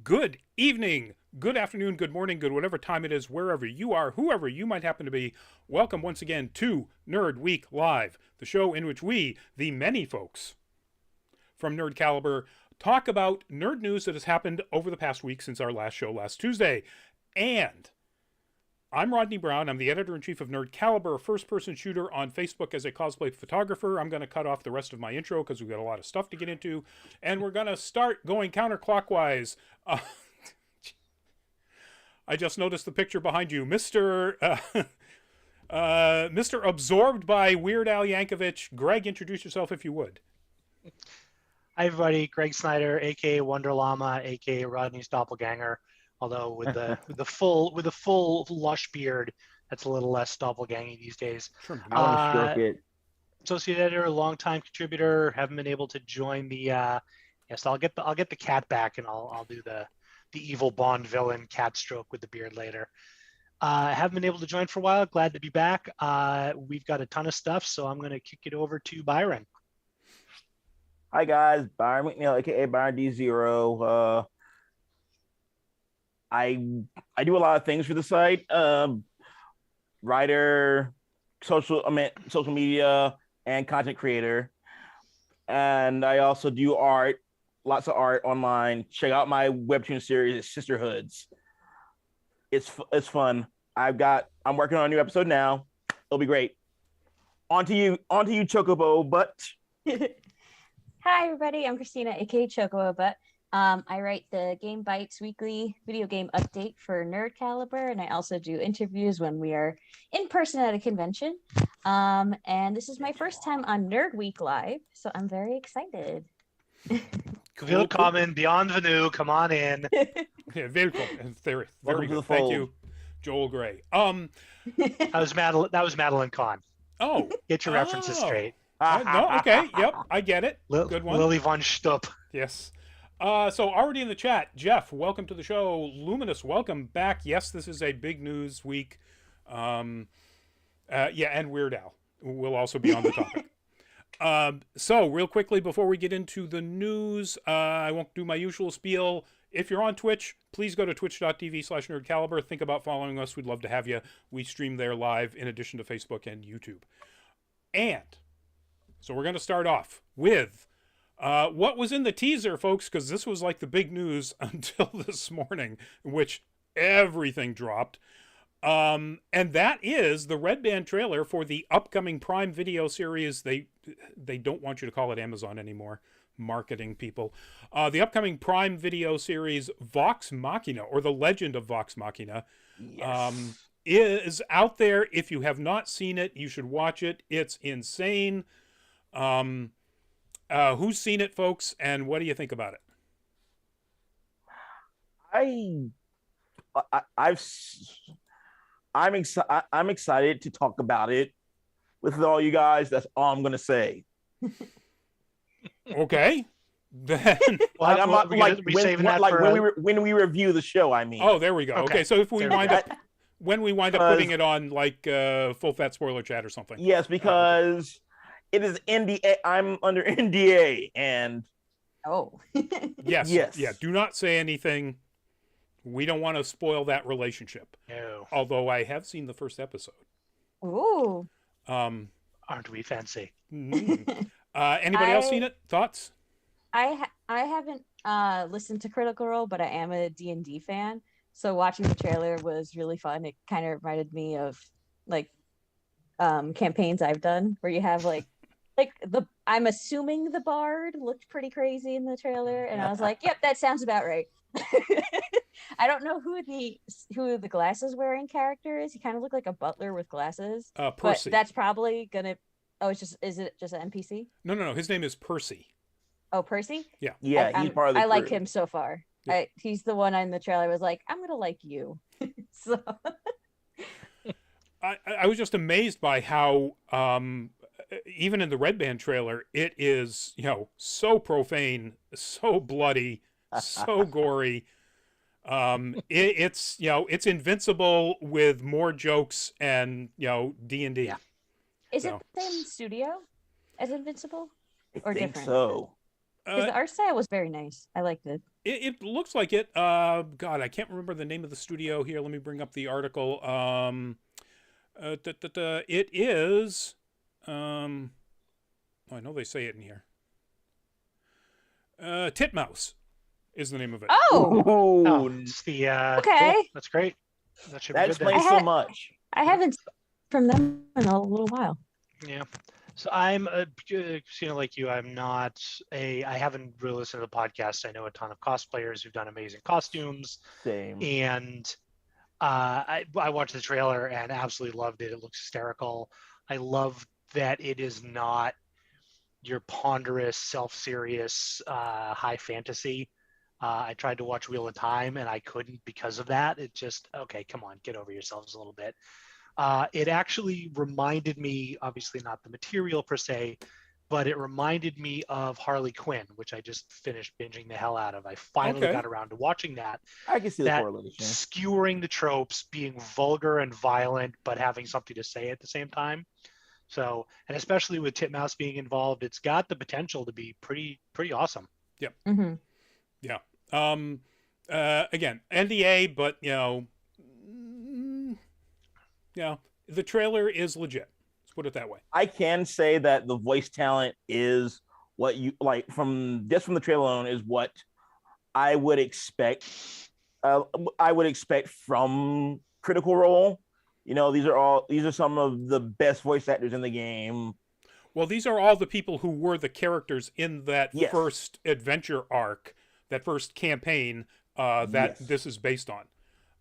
Good evening, good afternoon, good morning, good whatever time it is, wherever you are, whoever you might happen to be. Welcome once again to Nerd Week Live, the show in which we, the many folks from Nerd Caliber, talk about nerd news that has happened over the past week since our last show last Tuesday. And I'm Rodney Brown. I'm the editor-in-chief of Nerd Caliber, a first-person shooter on Facebook as a cosplay photographer. I'm going to cut off the rest of my intro because we've got a lot of stuff to get into. And we're going to start going counterclockwise. I just noticed the picture behind you. Mr. Absorbed by Weird Al Yankovic. Greg, introduce yourself if you would. Hi, everybody. Greg Snyder, aka Wonder Llama, aka Rodney's doppelganger. Although with the full lush beard, that's a little less doppelganger these days. Sure. I want to stroke it. Associate editor, longtime contributor. Haven't been able to join the. Yes, I'll get the cat back, and I'll do the evil Bond villain cat stroke with the beard later. Haven't been able to join for a while. Glad to be back. We've got a ton of stuff, so I'm going to kick it over to Byron. Hi guys, Byron McNeil, aka Byron D0. I do a lot of things for the site. Writer, social media, and content creator. And I also do art, lots of art online. Check out my webtoon series, Sisterhoods. It's fun. I'm working on a new episode now. It'll be great. On to you, Chocobo Butt. Hi, everybody. I'm Christina, aka Chocobo Butt. I write the Game Bites weekly video game update for Nerd Caliber, and I also do interviews when we are in person at a convention. And this is my first time on Nerd Week Live, so I'm very excited. Willkommen, beyond Venu, come on in. Yeah, very cool. Very Welcome to good. the Thank fold. you, Joel Gray. That was Madeline Kahn. Oh. Get your references straight. No, okay. Yep, I get it. Good one. Lily von Stupp. Yes. So already in the chat, Jeff, welcome to the show. Luminous, welcome back. Yes, this is a big news week. And Weird Al will also be on the topic. So real quickly, before we get into the news, I won't do my usual spiel. If you're on Twitch, please go to twitch.tv/nerdcaliber. Think about following us. We'd love to have you. We stream there live in addition to Facebook and YouTube. And so we're going to start off with what was in the teaser, folks, because this was like the big news until this morning, in which everything dropped. And that is the Red Band trailer for the upcoming Prime Video series. They don't want you to call it Amazon anymore, marketing people. The upcoming Prime Video series Vox Machina, or the Legend of Vox Machina, Yes. is out there. If you have not seen it, you should watch it. It's insane. Who's seen it, folks, and what do you think about it? I'm excited to talk about it with all you guys. That's all I'm gonna say. Okay. Then When we review the show, I mean. oh, there we go. Okay, so if we wind up when we wind up Because- putting it on like full fat spoiler chat or something. Yes, because it is NDA. I'm under NDA, and Oh. Yes. Yes. Yeah. Do not say anything. We don't want to spoil that relationship. No, Although I have seen the first episode. Ooh. aren't we fancy? Anybody else seen it? Thoughts? I haven't listened to Critical Role, but I am a D&D fan. So watching the trailer was really fun. It kind of reminded me of like campaigns I've done where you have like I'm assuming the bard looked pretty crazy in the trailer, and I was like, yep, that sounds about right. I don't know who the glasses wearing character is. He kind of looked like a butler with glasses. Percy. But that's probably gonna. Oh, is it just an NPC? No. His name is Percy. Oh, Percy. yeah, I- he's part of the I like crew. him so far. Yeah. He's the one in the trailer. I was like, I'm gonna like you. So I was just amazed by how even in the Red Band trailer, it is, so profane, so bloody, so gory. It's Invincible with more jokes and D&D. Yeah. is So. it the same studio as Invincible? I Or think different? so. Because the art style was very nice. I liked it. It looks like it. God, I can't remember the name of the studio here. Let me bring up the article. It is. I know they say it in here. Titmouse is the name of it. Oh, Oh, it's the okay. cool. That's great. That should be That good then. explains so much. I haven't seen from them in a little while. Yeah. So I'm like you. I haven't really listened to the podcast. I know a ton of cosplayers who've done amazing costumes, Same. and I watched the trailer and absolutely loved it. It looks hysterical. I love that it is not your ponderous, self-serious, high fantasy. I tried to watch Wheel of Time and I couldn't because of that. It just, okay, come on, get over yourselves a little bit. It actually reminded me, obviously not the material per se, but it reminded me of Harley Quinn, which I just finished binging the hell out of. I finally got around to watching that. I can see the That correlation. skewering the tropes, being vulgar and violent, but having something to say at the same time. So, and especially with Titmouse being involved, it's got the potential to be pretty awesome. Yep. Mm-hmm. Yeah. Again, NDA, but the trailer is legit. Let's put it that way. I can say that the voice talent is what you like from the trailer alone is what I would expect. I would expect from Critical Role. These are some of the best voice actors in the game. Well, these are all the people who were the characters in that first adventure arc, that first campaign this is based on.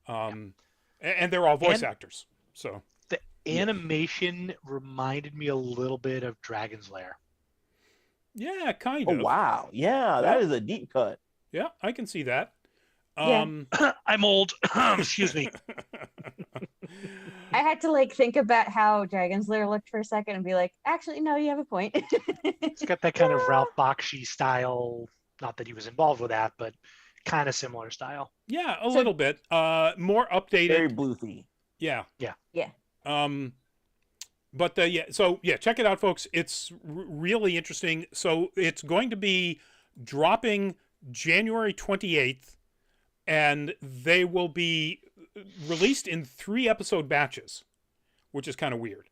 And they're all voice actors. So the animation reminded me a little bit of Dragon's Lair. Yeah, kind Oh of. wow. Yeah, that is a deep cut. Yeah, I can see that. I'm old. Excuse me. I had to think about how Dragon's Lair looked for a second and be like, actually, no, you have a point. It's got that kind of Ralph Bakshi style. Not that he was involved with that, but kind of similar style. Yeah, a little bit. More updated. Very bluesy. Yeah. Yeah. But check it out, folks. It's really interesting. So it's going to be dropping January 28th, and they will be released in 3-episode batches, which is kind of weird.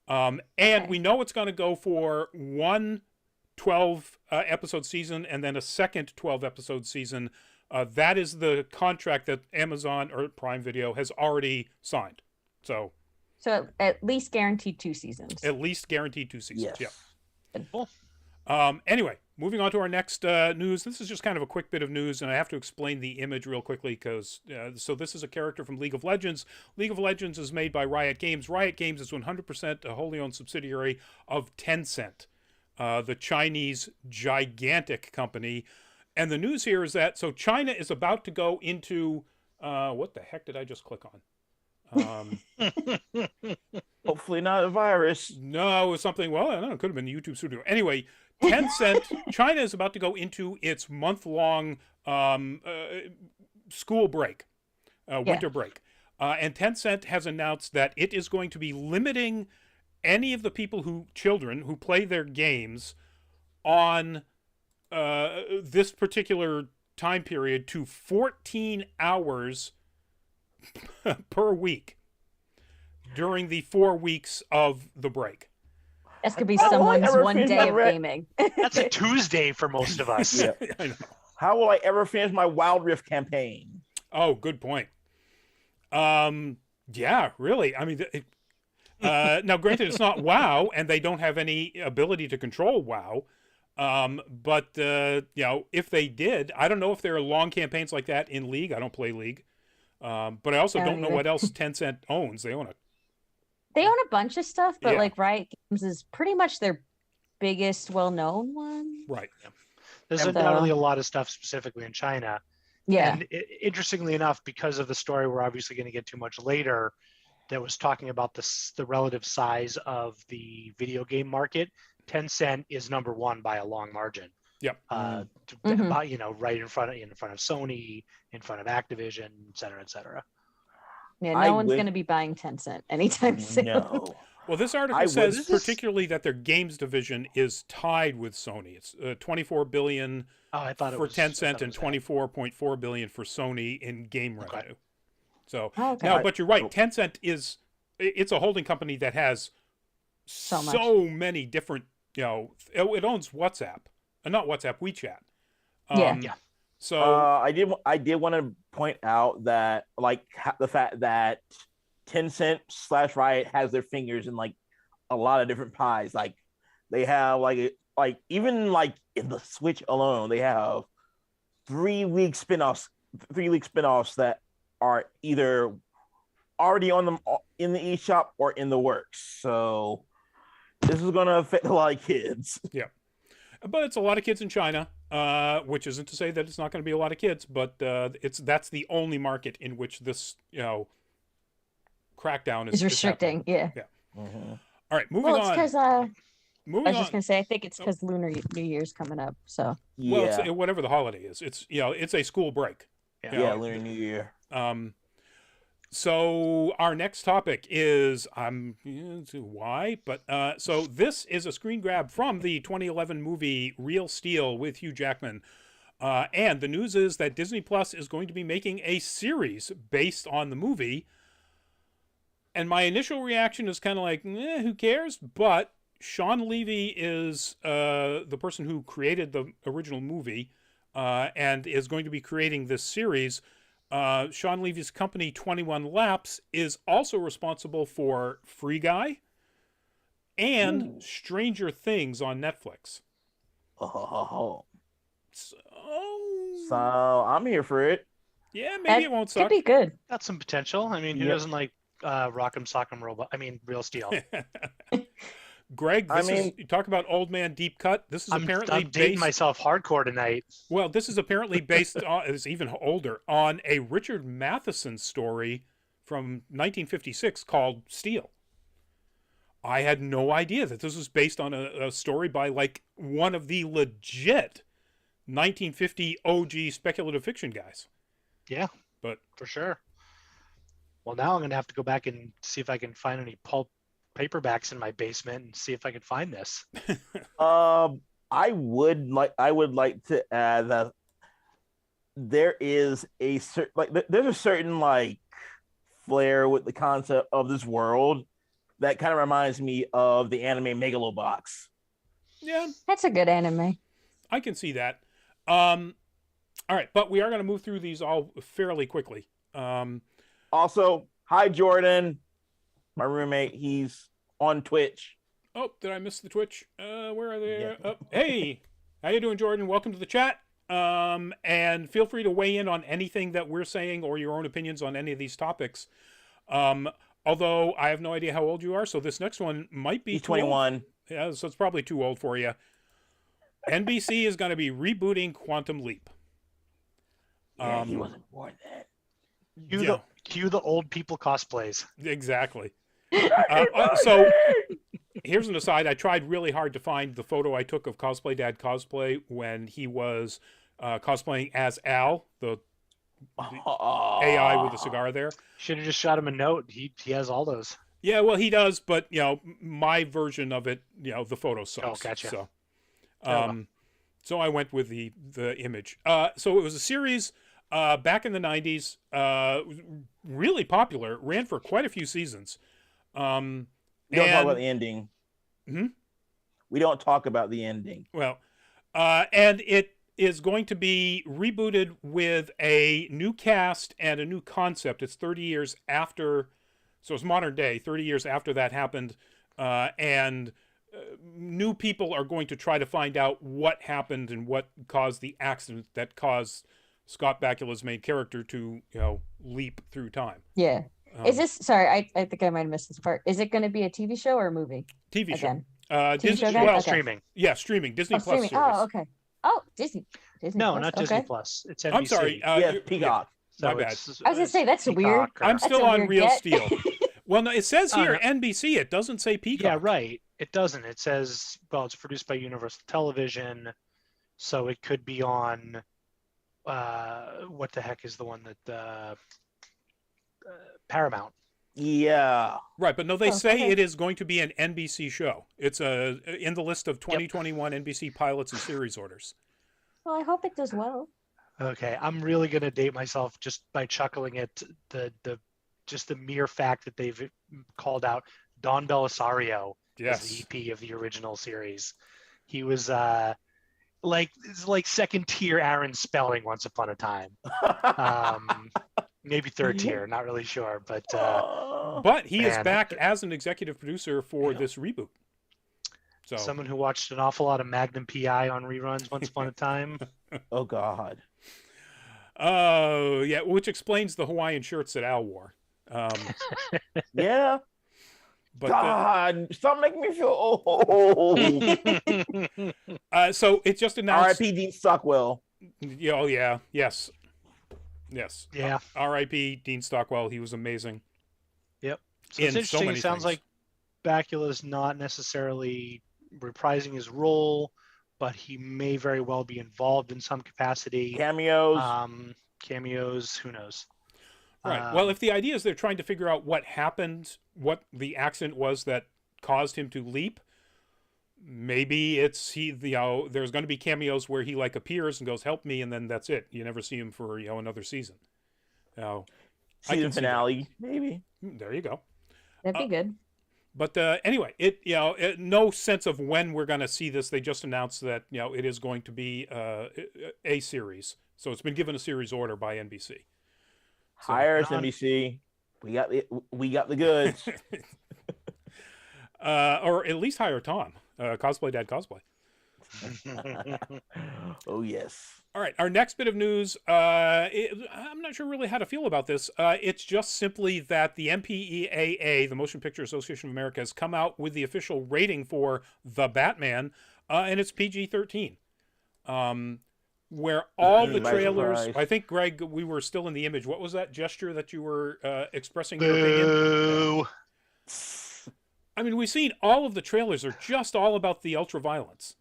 And we know it's going to go for one 12-episode season and then a second 12-episode season. That is the contract that Amazon or Prime Video has already signed. So at least guaranteed 2 seasons. At least guaranteed 2 seasons. Yes. Yeah. Cool. Anyway, moving on to our next news. This is just kind of a quick bit of news, and I have to explain the image real quickly because so this is a character from League of Legends. League of Legends is made by Riot Games. Riot Games is 100% a wholly owned subsidiary of Tencent, the Chinese gigantic company. And the news here is that China is about to go into what the heck did I just click on? Hopefully not a virus. No, it was something. Well, I don't know. It could have been the YouTube studio. Anyway, Tencent, China is about to go into its month-long school break, winter break. And Tencent has announced that it is going to be limiting any of the children who play their games on this particular time period to 14 hours per week during the 4 weeks of the break. This could be someone's one day of gaming. That's a Tuesday for most of us. Yeah. I know. How will I ever finish my Wild Rift campaign? Oh, good point. Yeah, really. I mean, now granted, it's not WoW, and they don't have any ability to control WoW. But if they did, I don't know if there are long campaigns like that in League. I don't play League. But I also don't know what else Tencent owns. They own a bunch of stuff, but Riot Games is pretty much their biggest well-known one. Right. Yeah. There's undoubtedly a lot of stuff specifically in China. Yeah. And interestingly enough, because of the story we're obviously going to get to much later, that was talking about the relative size of the video game market, Tencent is number one by a long margin. Yep. Right in front of Sony, in front of Activision, et cetera, et cetera. Yeah, no one's going to be buying Tencent anytime soon. No. Well, this article I would- says This is- particularly that their games division is tied with Sony. It's 24 billion Oh, I thought it for was I thought Tencent it and was that. 24.4 billion for Sony in game Okay. revenue. So Oh, okay. now, but you're right. Oh. Tencent it's a holding company that has So much. so many different. It owns WhatsApp, not WhatsApp, WeChat. Yeah. Yeah. So I did want to point out that the fact that Tencent / Riot has their fingers in like a lot of different pies. Like they have even in the Switch alone, they have 3 league spinoffs that are either already on them in the eShop or in the works. So this is going to affect a lot of kids. but it's a lot of kids in China, which isn't to say that it's not going to be a lot of kids, but that's the only market in which this crackdown It's restricting. Yeah. Mhm. All right, moving Well, it's on. because I Moving was on. just gonna say I think it's because Lunar New Year's coming up. So Well, Yeah, it's, whatever the holiday is, it's it's a school break. Yeah. yeah, Lunar New Year. So our next topic is why, but so this is a screen grab from the 2011 movie Real Steel with Hugh Jackman, and the news is that Disney Plus is going to be making a series based on the movie. And my initial reaction is kind of like, who cares? But Sean Levy is the person who created the original movie and is going to be creating this series. Sean Levy's company, 21 Laps, is also responsible for Free Guy and Stranger Things on Netflix. Oh, So, so I'm here for it. yeah, maybe that it won't could suck. be good. Got some potential. I mean, who Yep. doesn't like Rock'em Sock'em Robot? I mean, Real Steel. Greg, I this is you talk about old man deep cut. This is I'm apparently dating based. myself hardcore tonight. Well, this is apparently based on. It's even older on a Richard Matheson story from 1956 called Steel. I had no idea that this was based on a story by like one of the legit 1950 OG speculative fiction guys. Yeah, But for sure. Well, now I'm gonna have to go back and see if I can find any pulp paperbacks in my basement and see if I can find this. I would like to add that there is a certain there's a certain flair with the concept of this world that kind of reminds me of the anime Megalobox. yeah, That's a good anime. I can see that. All right, but we are going to move through these all fairly quickly. Also, hi Jordan, my roommate. He's on Twitch. Oh, did I miss the Twitch? Where are they? Yeah. Oh, hey, how you doing, Jordan? Welcome to the chat. And feel free to weigh in on anything that we're saying or your own opinions on any of these topics. Although I have no idea how old you are, so this next one might be He's too old. 21. Yeah, so it's probably too old for you. NBC is going to be rebooting Quantum Leap. Yeah, he wasn't born then. Cue the old people cosplays. Exactly. So here's an aside. I tried really hard to find the photo I took of Cosplay Dad Cosplay when he was cosplaying as Al, the AI with a cigar there. Should have just shot him a note. He has all those. Yeah, well, he does, but my version of it, the photo sucks. Oh, gotcha. So, well. so I went with the image. So it was a series back in the 90s, really popular, ran for quite a few seasons. We don't talk about the ending. Hmm? We don't talk about the ending. Well, and it is going to be rebooted with a new cast and a new concept. It's 30 years after, so it's modern day, 30 years after that happened, and new people are going to try to find out what happened and what caused the accident that caused Scott Bakula's main character to, leap through time. Yeah. Is this sorry? I think I might have missed this part. Is it going to be a TV show or a movie TV again? show? TV Disney, show again? well, Okay. Streaming. yeah, streaming. Disney Oh, Plus streaming. series. Oh, okay. Oh, Disney. No, Plus. not Okay. Disney Plus. It's NBC. I'm sorry. Yes, you're- Peacock. So my bad. it's- I was gonna say, that's Peacock weird. or- I'm That's still a on weird Real get. Steel. Well, no, it says Oh, here no. NBC. It doesn't say Peacock. Yeah, right. It doesn't. It says, well, it's produced by Universal Television, so it could be on. What the heck is the one that Paramount? Yeah. Right, but no, they Oh, say okay. it is going to be an NBC show. It's in the list of 2021 NBC pilots and series orders. Well, I hope it does well. Okay, I'm really gonna date myself just by chuckling at the just the mere fact that they've called out Don Belisario as the Yes. EP of the original series. He was it's like second tier Aaron Spelling once upon a time. Maybe third tier, not really sure, but But he is man, back as an executive producer for Yeah. this reboot. So someone who watched an awful lot of Magnum PI on reruns once upon a time. Oh God. oh yeah, which explains the Hawaiian shirts that Al wore. Yeah. But God, stop making me feel old. so it just announced. R.I.P. Dean Stockwell. Oh yeah, yes. Yeah. R.I.P. Dean Stockwell. He was amazing. Yep. So In it's so interesting. many It sounds things. like Bakula's not necessarily reprising his role, but he may very well be involved in some capacity. Cameos. Cameos, who knows? Right. Well, if the idea is they're trying to figure out what happened, what the accident was that caused him to leap, maybe it's there's going to be cameos where he like appears and goes, "Help me," and then that's it. You never see him for another season. Now, I Season can see that. finale, maybe. There you go. That'd be good. But anyway, no sense of when we're going to see this. They just announced that it is going to be a series, so it's been given a series order by NBC. So, Hire us, NBC. We got the goods. or at least hire Tom, Cosplay Dad Cosplay. Oh yes. All right, our next bit of news. I'm not sure really how to feel about this. It's just simply that the MPAA, the Motion Picture Association of America, has come out with the official rating for The Batman, and it's PG-13. Where all the By trailers, surprise. I think, Greg, we were still in the image. What was that gesture that you were expressing your opinion? Boo. I mean, we've seen all of the trailers are just all about the ultra violence.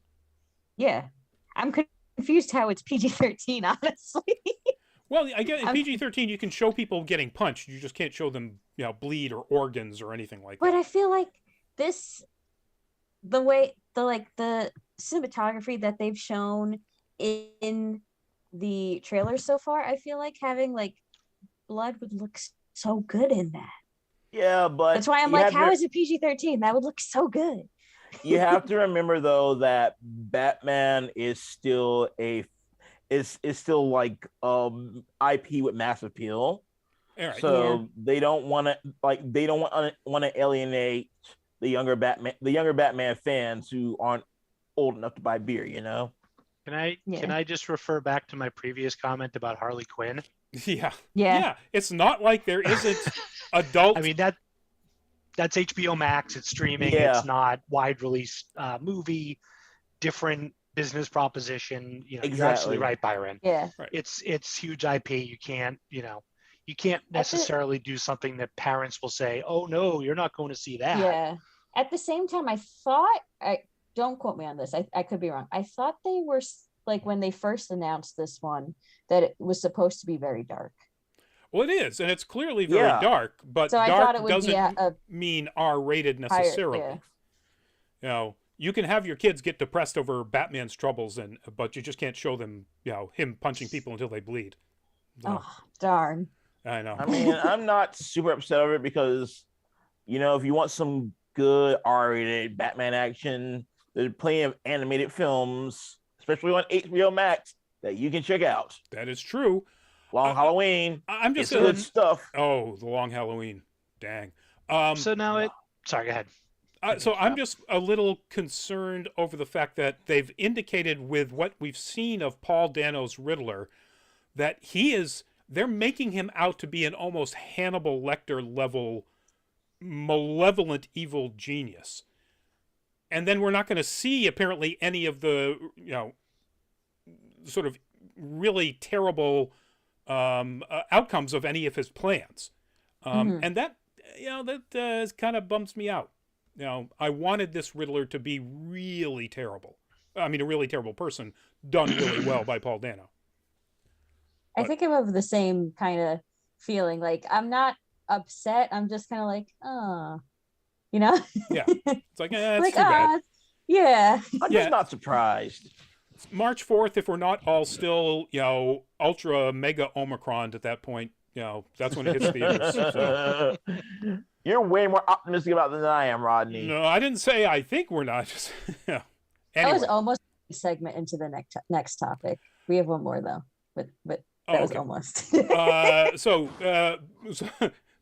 Yeah. I'm confused how it's PG-13, honestly. Well, I get in PG-13 you can show people getting punched. You just can't show them, bleed or organs or anything like But that. I feel like the cinematography that they've shown in the trailers so far, I feel like having like blood would look so good in that. Yeah, but That's why I'm like, how is it PG-13? That would look so good. You have to remember though that Batman is still like IP with mass appeal. All right. So they don't want to alienate the younger Batman fans who aren't old enough to buy beer, Can I just refer back to my previous comment about Harley Quinn? Yeah. It's not like there isn't adult. I mean that's HBO Max. It's streaming. Yeah. It's not wide release movie. Different business proposition. You're absolutely right, Byron. Yeah. Right. It's huge IP. You can't necessarily do something that parents will say, "Oh no, you're not going to see that." Yeah. At the same time, I thought don't quote me on this. I could be wrong. I thought they were like when they first announced this one that it was supposed to be very dark. Well, it is, and it's clearly very dark, but so I thought dark it would doesn't be mean R-rated necessarily. You can have your kids get depressed over Batman's troubles, but you just can't show them, him punching people until they bleed. So, oh, darn. I know. I mean, I'm not super upset over it because, if you want some good R-rated Batman action, there's plenty of animated films, especially on HBO Max, that you can check out. That is true. Long Halloween. I'm just good stuff. Oh, the Long Halloween. Dang. So now sorry, go ahead. So I'm just a little concerned over the fact that they've indicated with what we've seen of Paul Dano's Riddler that they're making him out to be an almost Hannibal Lecter level malevolent evil genius. And then we're not going to see apparently any of the, sort of really terrible outcomes of any of his plans. And that kind of bums me out. I wanted this Riddler to be really terrible. I mean, a really terrible person done really well by Paul Dano. I think I'm of the same kind of feeling. Like, I'm not upset. I'm just kind of like, oh, you know? Yeah. It's like, it's Like, too bad. yeah. I'm Yeah. just not surprised. March 4th, if we're not all still, ultra mega Omicron at that point, that's when it hits theaters. So. You're way more optimistic about it than I am, Rodney. No, I didn't say I think we're not. Just That anyway. was almost a segment into the next topic. We have one more though, but that was almost. So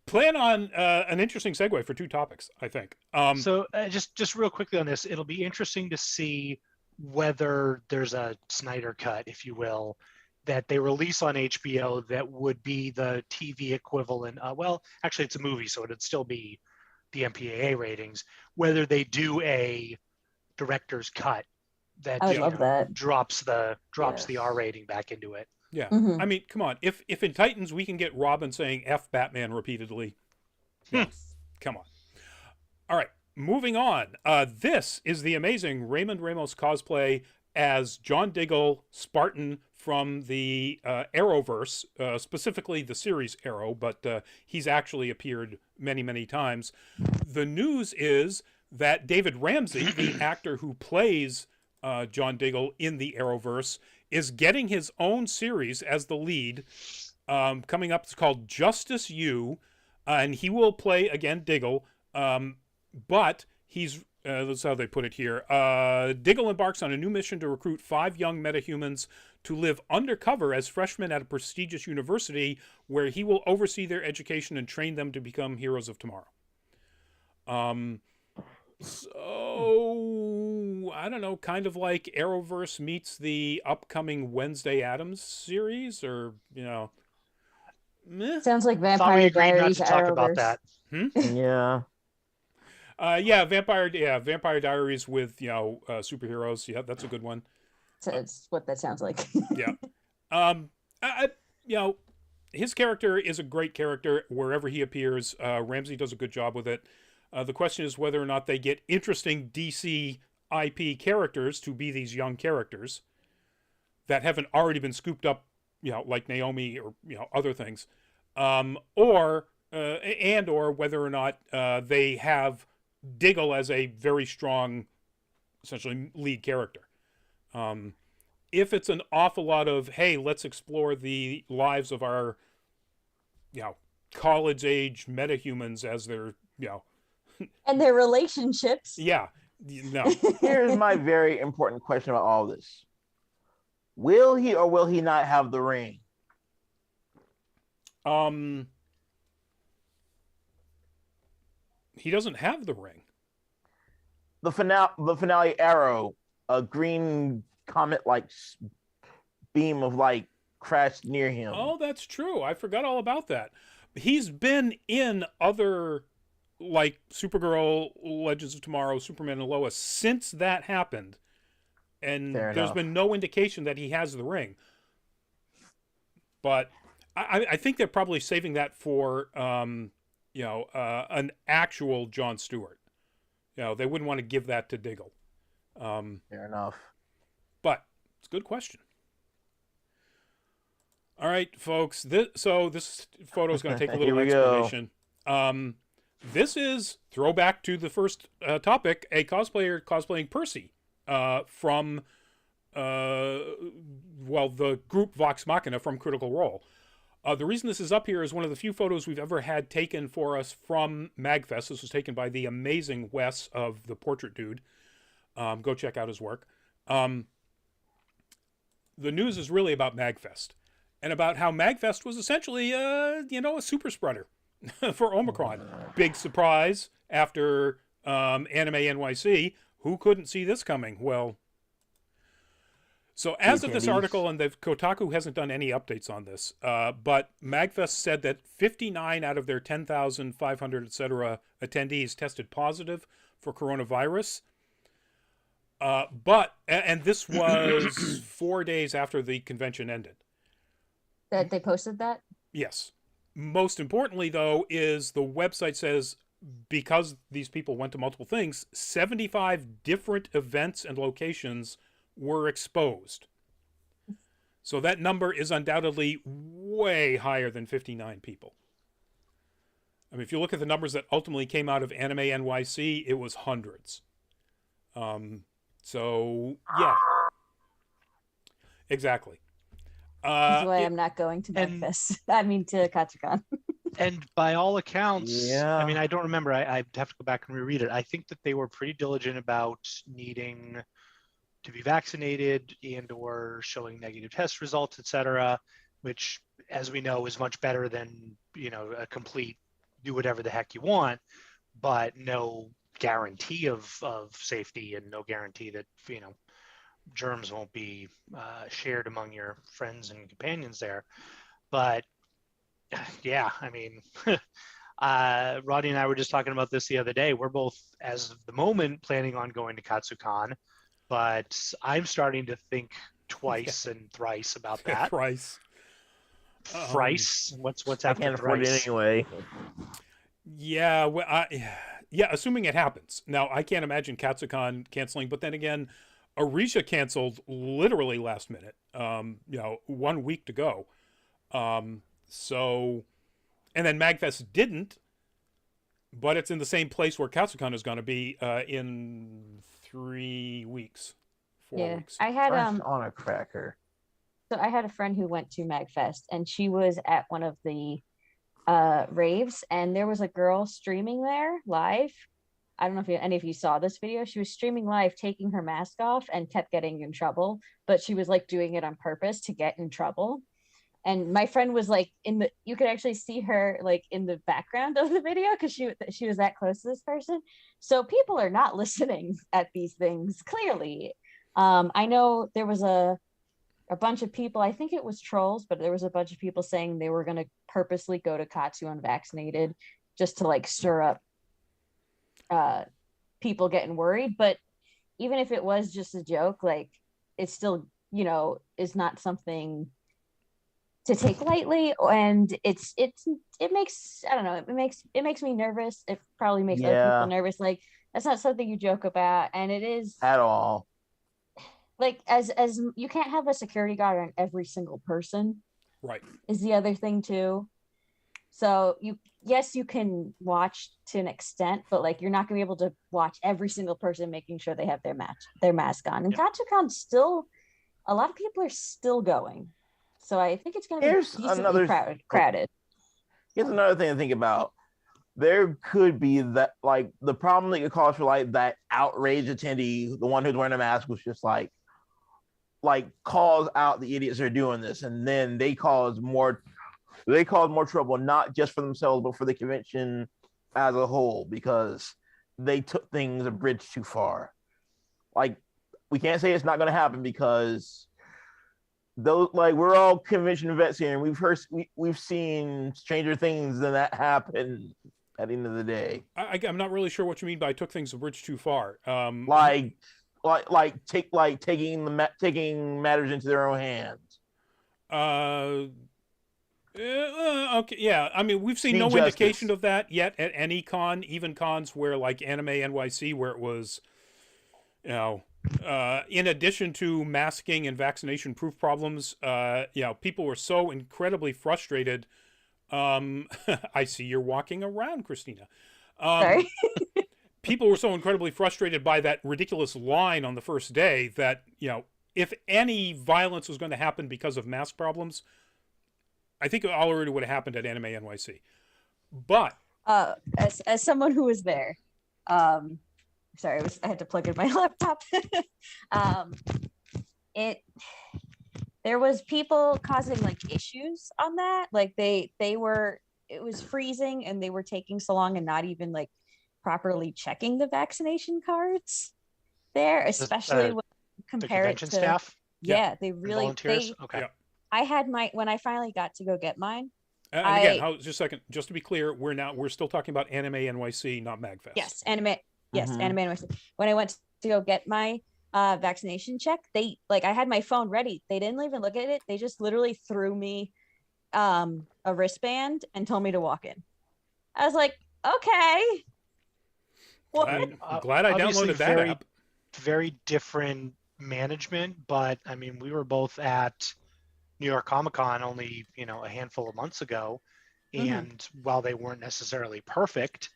plan on an interesting segue for two topics, I think. So just real quickly on this, it'll be interesting to see whether there's a Snyder cut, if you will, that they release on HBO that would be the TV equivalent. Well, actually, it's a movie, so it'd still be the MPAA ratings. Whether they do a director's cut that, I would love that. drops the R rating back into it. Yeah, Mhm. I mean, come on. If in Titans we can get Robin saying "F Batman" repeatedly, come on. All right, moving on. This is the amazing Raymond Ramos cosplay as John Diggle, Spartan from the Arrowverse, specifically the series Arrow, but he's actually appeared many, many times. The news is that David Ramsey, the actor who plays John Diggle in the Arrowverse, is getting his own series as the lead coming up. It's called Justice U, and he will play, again, Diggle, but he's, that's how they put it here, Diggle embarks on a new mission to recruit 5 young metahumans to live undercover as freshmen at a prestigious university where he will oversee their education and train them to become heroes of tomorrow. So, I don't know, kind of like Arrowverse meets the upcoming Wednesday Addams series, or, meh. Sounds like Thought we Vampire agreed not Diaries to talk about Arrowverse. that. Yeah. Vampire Diaries with, superheroes. Yeah, that's a good one. So it's what that sounds like. Yeah. His character is a great character wherever he appears. Ramsey does a good job with it. The question is whether or not they get interesting DC IP characters to be these young characters that haven't already been scooped up, like Naomi or, other things. Or whether or not they have Diggle as a very strong, essentially, lead character. If it's an awful lot of, hey, let's explore the lives of our, college-age metahumans as their, And their relationships. Yeah, no. Here's my very important question about all this. Will he or will he not have the ring? He doesn't have the ring. The finale Arrow, a green comet-like beam of light crashed near him. Oh, that's true. I forgot all about that. He's been in other, like Supergirl, Legends of Tomorrow, Superman and Lois since that happened. And there's been no indication that he has the ring. But I think they're probably saving that for, an actual Jon Stewart. They wouldn't want to give that to Diggle. Fair enough. But it's a good question. All right, folks. This photo is going to take a little explanation. This is throwback to the first topic, a cosplayer cosplaying Percy from, the group Vox Machina from Critical Role. The reason this is up here is one of the few photos we've ever had taken for us from MagFest. This was taken by the amazing Wes of The Portrait Dude. Go check out his work. The news is really about MagFest and about how MagFest was essentially, a super spreader for Omicron. Big surprise after Anime NYC. Who couldn't see this coming? Well, so as of this article, and Kotaku hasn't done any updates on this, but MagFest said that 59 out of their 10,500, etc. attendees tested positive for coronavirus. And this was 4 days after the convention ended. That they posted that? Yes. Most importantly, though, is the website says because these people went to multiple things, 75 different events and locations were exposed. So that number is undoubtedly way higher than 59 people. I mean, if you look at the numbers that ultimately came out of Anime NYC, it was hundreds. So yeah, exactly. That's why It, I'm not going to and- Magfest. I mean to Katsucon. And by all accounts, Yeah. I mean, I don't remember. I'd have to go back and reread it. I think that they were pretty diligent about needing to be vaccinated and or showing negative test results, et cetera, which, as we know, is much better than, a complete do whatever the heck you want, but no guarantee of safety and no guarantee that, germs won't be shared among your friends and companions there. But yeah, I mean, Rodney and I were just talking about this the other day. We're both, as of the moment, planning on going to Katsucon, but I'm starting to think twice and thrice about that. thrice. Thrice? What's I after can't afford it thrice? anyway. Yeah, well, yeah, assuming it happens. Now, I can't imagine Katsucon canceling, but then again, Arisha canceled literally last minute. 1 week to go. So, and then Magfest didn't, but it's in the same place where Katsucon is going to be in 3 weeks, 4 weeks. I had Fresh on a cracker. So I had a friend who went to Magfest, and she was at one of the raves, and there was a girl streaming there live. I don't know if any of you saw this video. She was streaming live, taking her mask off, and kept getting in trouble. But she was like doing it on purpose to get in trouble. And my friend was like you could actually see her like in the background of the video because she was that close to this person. So people are not listening at these things, clearly. I know there was a bunch of people, I think it was trolls, but there was a bunch of people saying they were going to purposely go to Katsu unvaccinated just to like stir up people getting worried. But even if it was just a joke, like it still, is not something to take lightly. And it makes, I don't know, it makes me nervous. It probably makes other people nervous. Like that's not something you joke about. And it is At all. like as you can't have a security guard on every single person, Right. is the other thing too. So you can watch to an extent, but like you're not gonna be able to watch every single person making sure they have their mask on. And Katsucon still, a lot of people are still going, so I think it's gonna be decently crowded. Here's another thing to think about. There could be that, like, the problem that could cause for like that outraged attendee, the one who's wearing a mask, was just like calls out the idiots that are doing this, and then they cause more trouble, not just for themselves but for the convention as a whole, because they took things a bridge too far. Like, we can't say it's not going to happen because those, like, we're all convention vets here, and we've seen stranger things than that happen at the end of the day. I'm not really sure what you mean by took things a bridge too far. Taking matters into their own hands. Okay, yeah. I mean, we've seen no indication of that yet at any con, even cons where like Anime NYC, where it was, in addition to masking and vaccination proof problems, people were so incredibly frustrated. I see you're walking around, Christina. Sorry. People were so incredibly frustrated by that ridiculous line on the first day that, if any violence was going to happen because of mask problems, I think it already would have happened at Anime NYC. But as someone who was there, sorry, I had to plug in my laptop. There was people causing like issues on that. Like it was freezing and they were taking so long and not even like properly checking the vaccination cards there, especially when compare it to staff. They really volunteers. Okay. Yeah. I had when I finally got to go get mine. And again, just a second, just to be clear, we're still talking about Anime NYC, not Magfest. Yes, Anime NYC. When I went to go get my vaccination check, they I had my phone ready. They didn't even look at it. They just literally threw me a wristband and told me to walk in. I was like, okay. Glad I downloaded that app. Very different management, but I mean, we were both at New York Comic Con only, a handful of months ago, And while they weren't necessarily perfect,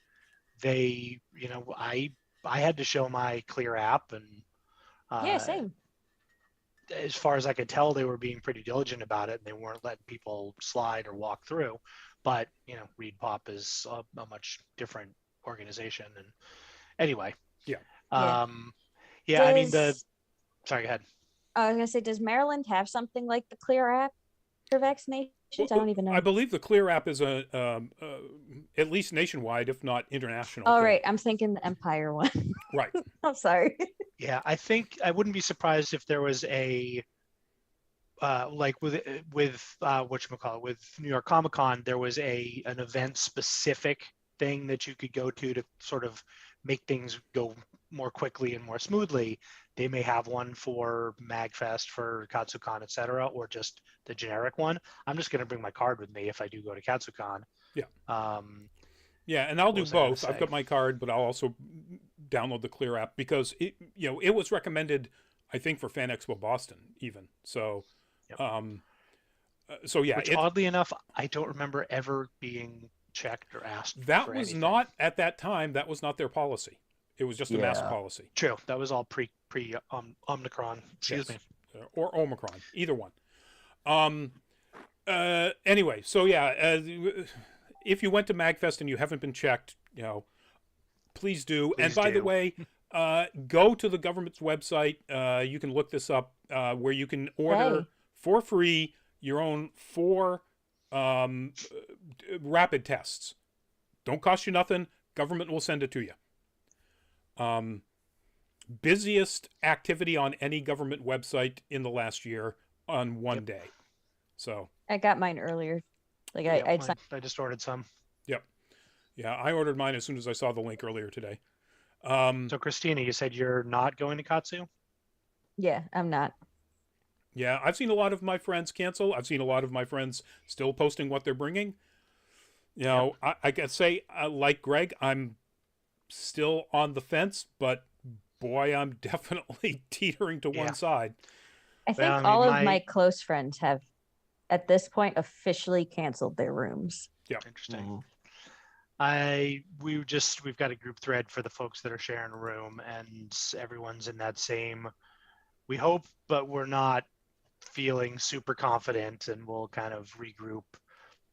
they, I had to show my Clear app, and Yeah, same. as far as I could tell, they were being pretty diligent about it, and they weren't letting people slide or walk through. But ReadPop is a much different organization. And anyway, Yeah. I mean sorry, go ahead. I was gonna say, does Maryland have something like the Clear app for vaccinations? I don't even know. I believe the Clear app is at least nationwide, if not international. Oh, right. I'm thinking the Empire one. Right. I'm sorry. Yeah, I think I wouldn't be surprised if there was a like with whatchamacallit, with New York Comic Con, there was an event specific thing that you could go to sort of make things go more quickly and more smoothly. They may have one for MagFest, for KatsuCon, etc., or just the generic one. I'm just going to bring my card with me if I do go to KatsuCon. Yeah. Yeah, and I'll do both. I've say? got my card, but I'll also download the Clear app because it was recommended, I think, for Fan Expo Boston even. So, Yep. So yeah. Which oddly enough, I don't remember ever being checked or asked. That for was anything. not at that time. That was not their policy. It was just a mask Yeah. policy. True. That was all pre Omicron. Excuse Yes. me. Or Omicron, either one. Anyway, so yeah, if you went to MagFest and you haven't been checked, please do. Please and by the do. way, go to the government's website. You can look this up, where you can order for free your own 4 rapid tests. Don't cost you nothing. Government will send it to you. Busiest activity on any government website in the last year on one day. So I got mine earlier. Like I just ordered some. Yep. Yeah, I ordered mine as soon as I saw the link earlier today. So Christina, you said you're not going to Katsu? Yeah, I'm not. Yeah, I've seen a lot of my friends cancel. I've seen a lot of my friends still posting what they're bringing. I can say, like Greg, I'm still on the fence, but boy, I'm definitely teetering to one side. I think all of my close friends have, at this point, officially canceled their rooms. Yeah. Interesting. We've got a group thread for the folks that are sharing a room, and everyone's in that same, we hope, but we're not feeling super confident, and we'll kind of regroup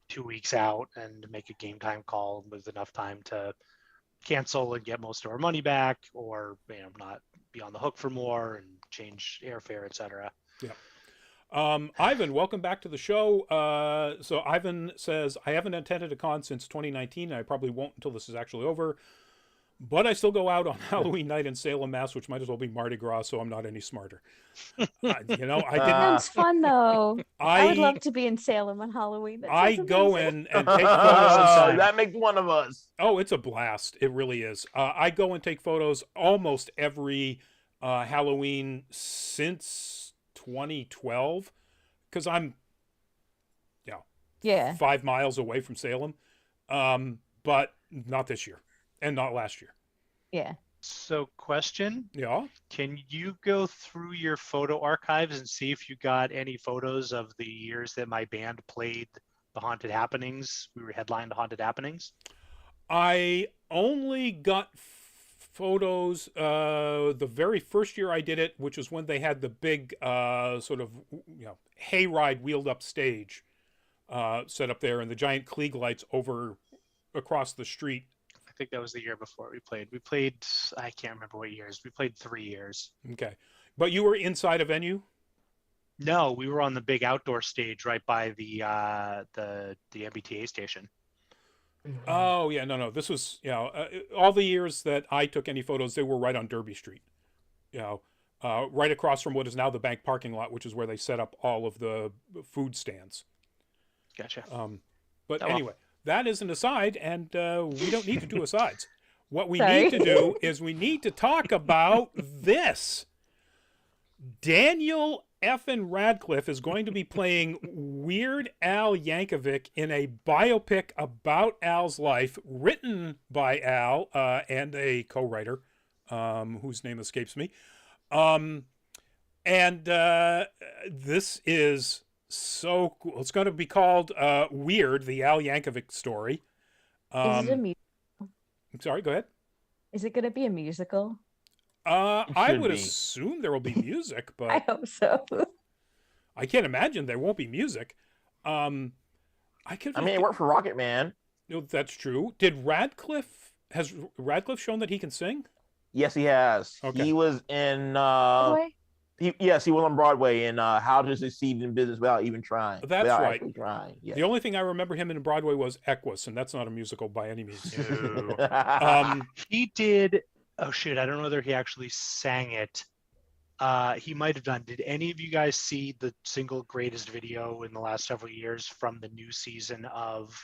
2 weeks out and make a game time call with enough time to cancel and get most of our money back, or not be on the hook for more and change airfare, etc. Yeah. Ivan, welcome back to the show. So Ivan says, I haven't attended a con since 2019, and I probably won't until this is actually over. But I still go out on Halloween night in Salem, Mass, which might as well be Mardi Gras, so I'm not any smarter. I didn't. Sounds fun, though. I would love to be in Salem on Halloween. I go in and take photos. That makes one of us. Oh, it's a blast. It really is. I go and take photos almost every Halloween since 2012, because I'm 5 miles away from Salem, but not this year and not last year. Yeah. So question, Yeah. can you go through your photo archives and see if you got any photos of the years that my band played the Haunted Happenings? We were headlined the Haunted Happenings. I only got photos the very first year I did it, which was when they had the big sort of hayride wheeled up stage set up there, and the giant Klieg lights over across the street. I think that was the year before we played. We played, I can't remember what years. We played 3 years. Okay, but you were inside a venue? No, we were on the big outdoor stage right by the MBTA station. Oh yeah, no. This was all the years that I took any photos, they were right on Derby Street. Right across from what is now the bank parking lot, which is where they set up all of the food stands. Gotcha. But Oh, well. anyway, that is an aside, and we don't need to do asides. What we need to do is we need to talk about this. Daniel effin' Radcliffe is going to be playing Weird Al Yankovic in a biopic about Al's life, written by Al and a co-writer whose name escapes me. And this is so cool. It's going to be called Weird, the Al Yankovic story. Is it a Sorry, go ahead. Is it going to be a musical? I should would be. assume there will be music, I but hope so. I can't imagine there won't be music. I mean, it worked for Rocket Man. No, that's true. Has Radcliffe shown that he can sing? Yes, he has. Okay. He was in. Boy, Yes, he was on Broadway in How to Succeed in Business Without Even Trying. That's without right. Actually trying. Yes. The only thing I remember him in Broadway was Equus, and that's not a musical by any means. No. He did. Oh shoot! I don't know whether he actually sang it. He might have done. Did any of you guys see the single greatest video in the last several years from the new season of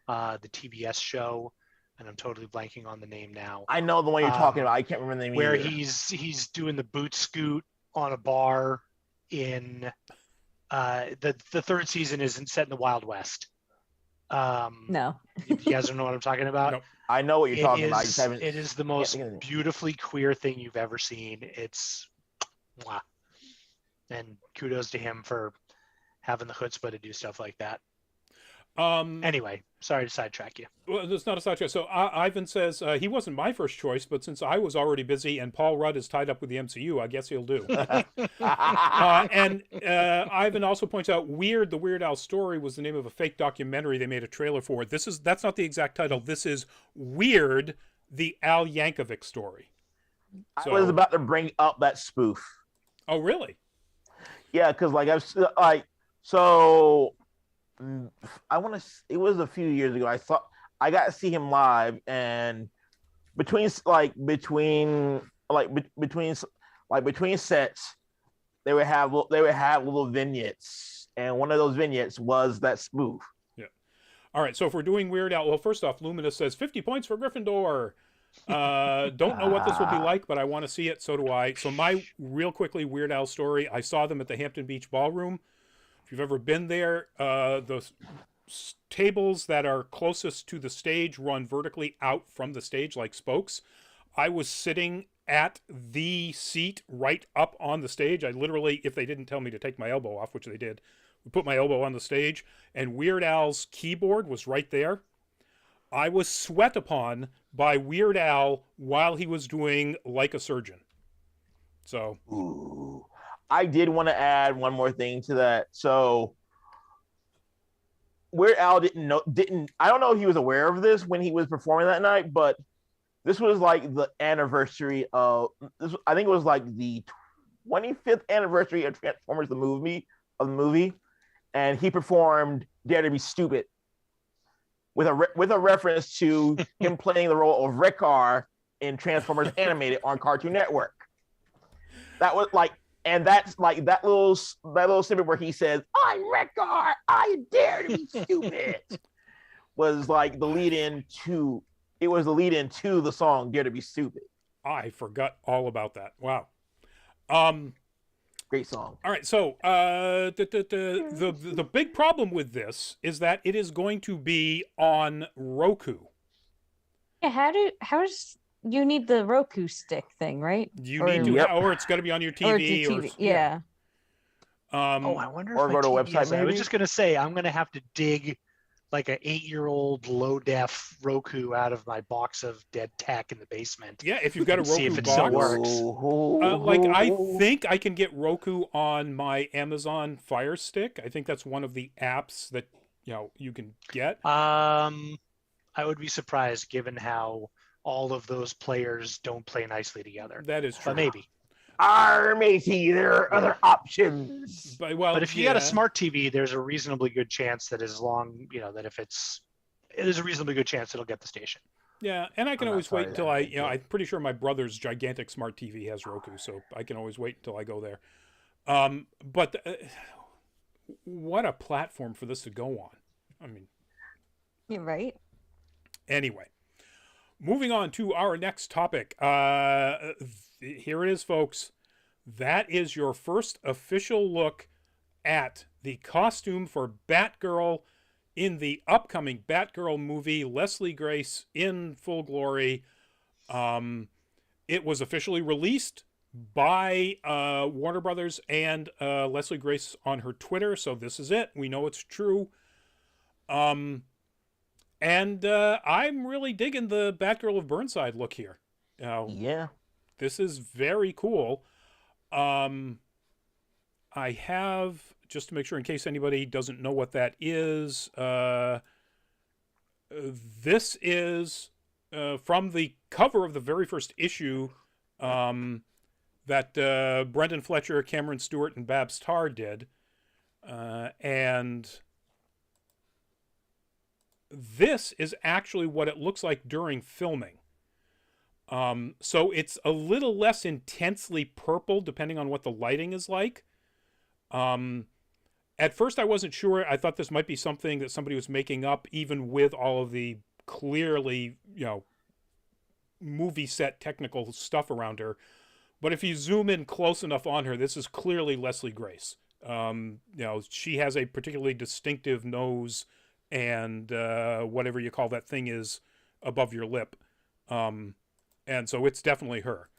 the TBS show? And I'm totally blanking on the name now. I know the one you're talking about. I can't remember the name. Where either. he's doing the boot scoot on a bar in the third season isn't set in the Wild West. no. You guys don't know what I'm talking about? Nope. I know what you're talking about. I just It haven't. is the most think of it. beautifully queer thing you've ever seen. It's mwah. And kudos to him for having the chutzpah to do stuff like that. Anyway, sorry to sidetrack you. Well, it's not a sidetrack. So Ivan says he wasn't my first choice, but since I was already busy and Paul Rudd is tied up with the MCU, I guess he'll do. And Ivan also points out, "Weird, the Weird Al story" was the name of a fake documentary they made a trailer for. That's not the exact title. This is Weird, the Al Yankovic story. I was about to bring up that spoof. Oh, really? Yeah, because so. I want to. It was a few years ago. I got to see him live, and between sets, they would have little vignettes, and one of those vignettes was that spoof. Yeah. All right. So if we're doing Weird Al, well, first off, Luminous says 50 points for Gryffindor. Don't know what this will be like, but I want to see it. So do I. So my real quickly Weird Al story. I saw them at the Hampton Beach Ballroom. If you've ever been there, the tables that are closest to the stage run vertically out from the stage like spokes. I was sitting at the seat right up on the stage. I literally, if they didn't tell me to take my elbow off, which they did, we put my elbow on the stage, and Weird Al's keyboard was right there. I was sweat upon by Weird Al while he was doing Like a Surgeon. So... Ooh. I did want to add one more thing to that. So Weird Al I don't know if he was aware of this when he was performing that night, but this was like the anniversary of this. I think it was like the 25th anniversary of Transformers the movie, and he performed "Dare to Be Stupid" with a reference to him playing the role of Wreck-Gar in Transformers Animated on Cartoon Network. That was like. And that's like that little snippet where he says, "I'm Wreck-Gar, I dare to be stupid," was like the lead in to the song "Dare to Be Stupid." I forgot all about that. Wow. Great song. All right, so the big problem with this is that it is going to be on Roku. Yeah, how's you need the Roku stick thing, right? Or it's got to be on your TV. Or TV. Yeah. I wonder if or my go to a TV website, is. I was maybe? just gonna say I'm gonna have to dig like an 8-year-old low def Roku out of my box of dead tech in the basement. Yeah, if you've got a See if Roku it still box. works. I think I can get Roku on my Amazon Fire Stick. I think that's one of the apps that you can get. I would be surprised given how all of those players don't play nicely together. That is true. But maybe. Matey, there are other options. But if you got a smart TV, there's a reasonably good chance that there's a reasonably good chance it'll get the station. Yeah, and I can I'm always not wait sorry until that- I'm pretty sure my brother's gigantic smart TV has Roku, so I can always wait until I go there. But what a platform for this to go on. I mean, You're right. anyway, moving on to our next topic. Here it is, folks. That is your first official look at the costume for Batgirl in the upcoming Batgirl movie, Leslie Grace in full glory. It was officially released by Warner Brothers and Leslie Grace on her Twitter. So this is it. We know it's true. And I'm really digging the Batgirl of Burnside look here. Yeah. This is very cool. I have, just to make sure in case anybody doesn't know what that is, this is from the cover of the very first issue that Brendan Fletcher, Cameron Stewart, and Babs Tarr did. And this is actually what it looks like during filming. So it's a little less intensely purple depending on what the lighting is like. At first I wasn't sure. I thought this might be something that somebody was making up, even with all of the clearly, movie set technical stuff around her. But if you zoom in close enough on her, this is clearly Leslie Grace. She has a particularly distinctive nose and whatever you call that thing is above your lip. And so it's definitely her.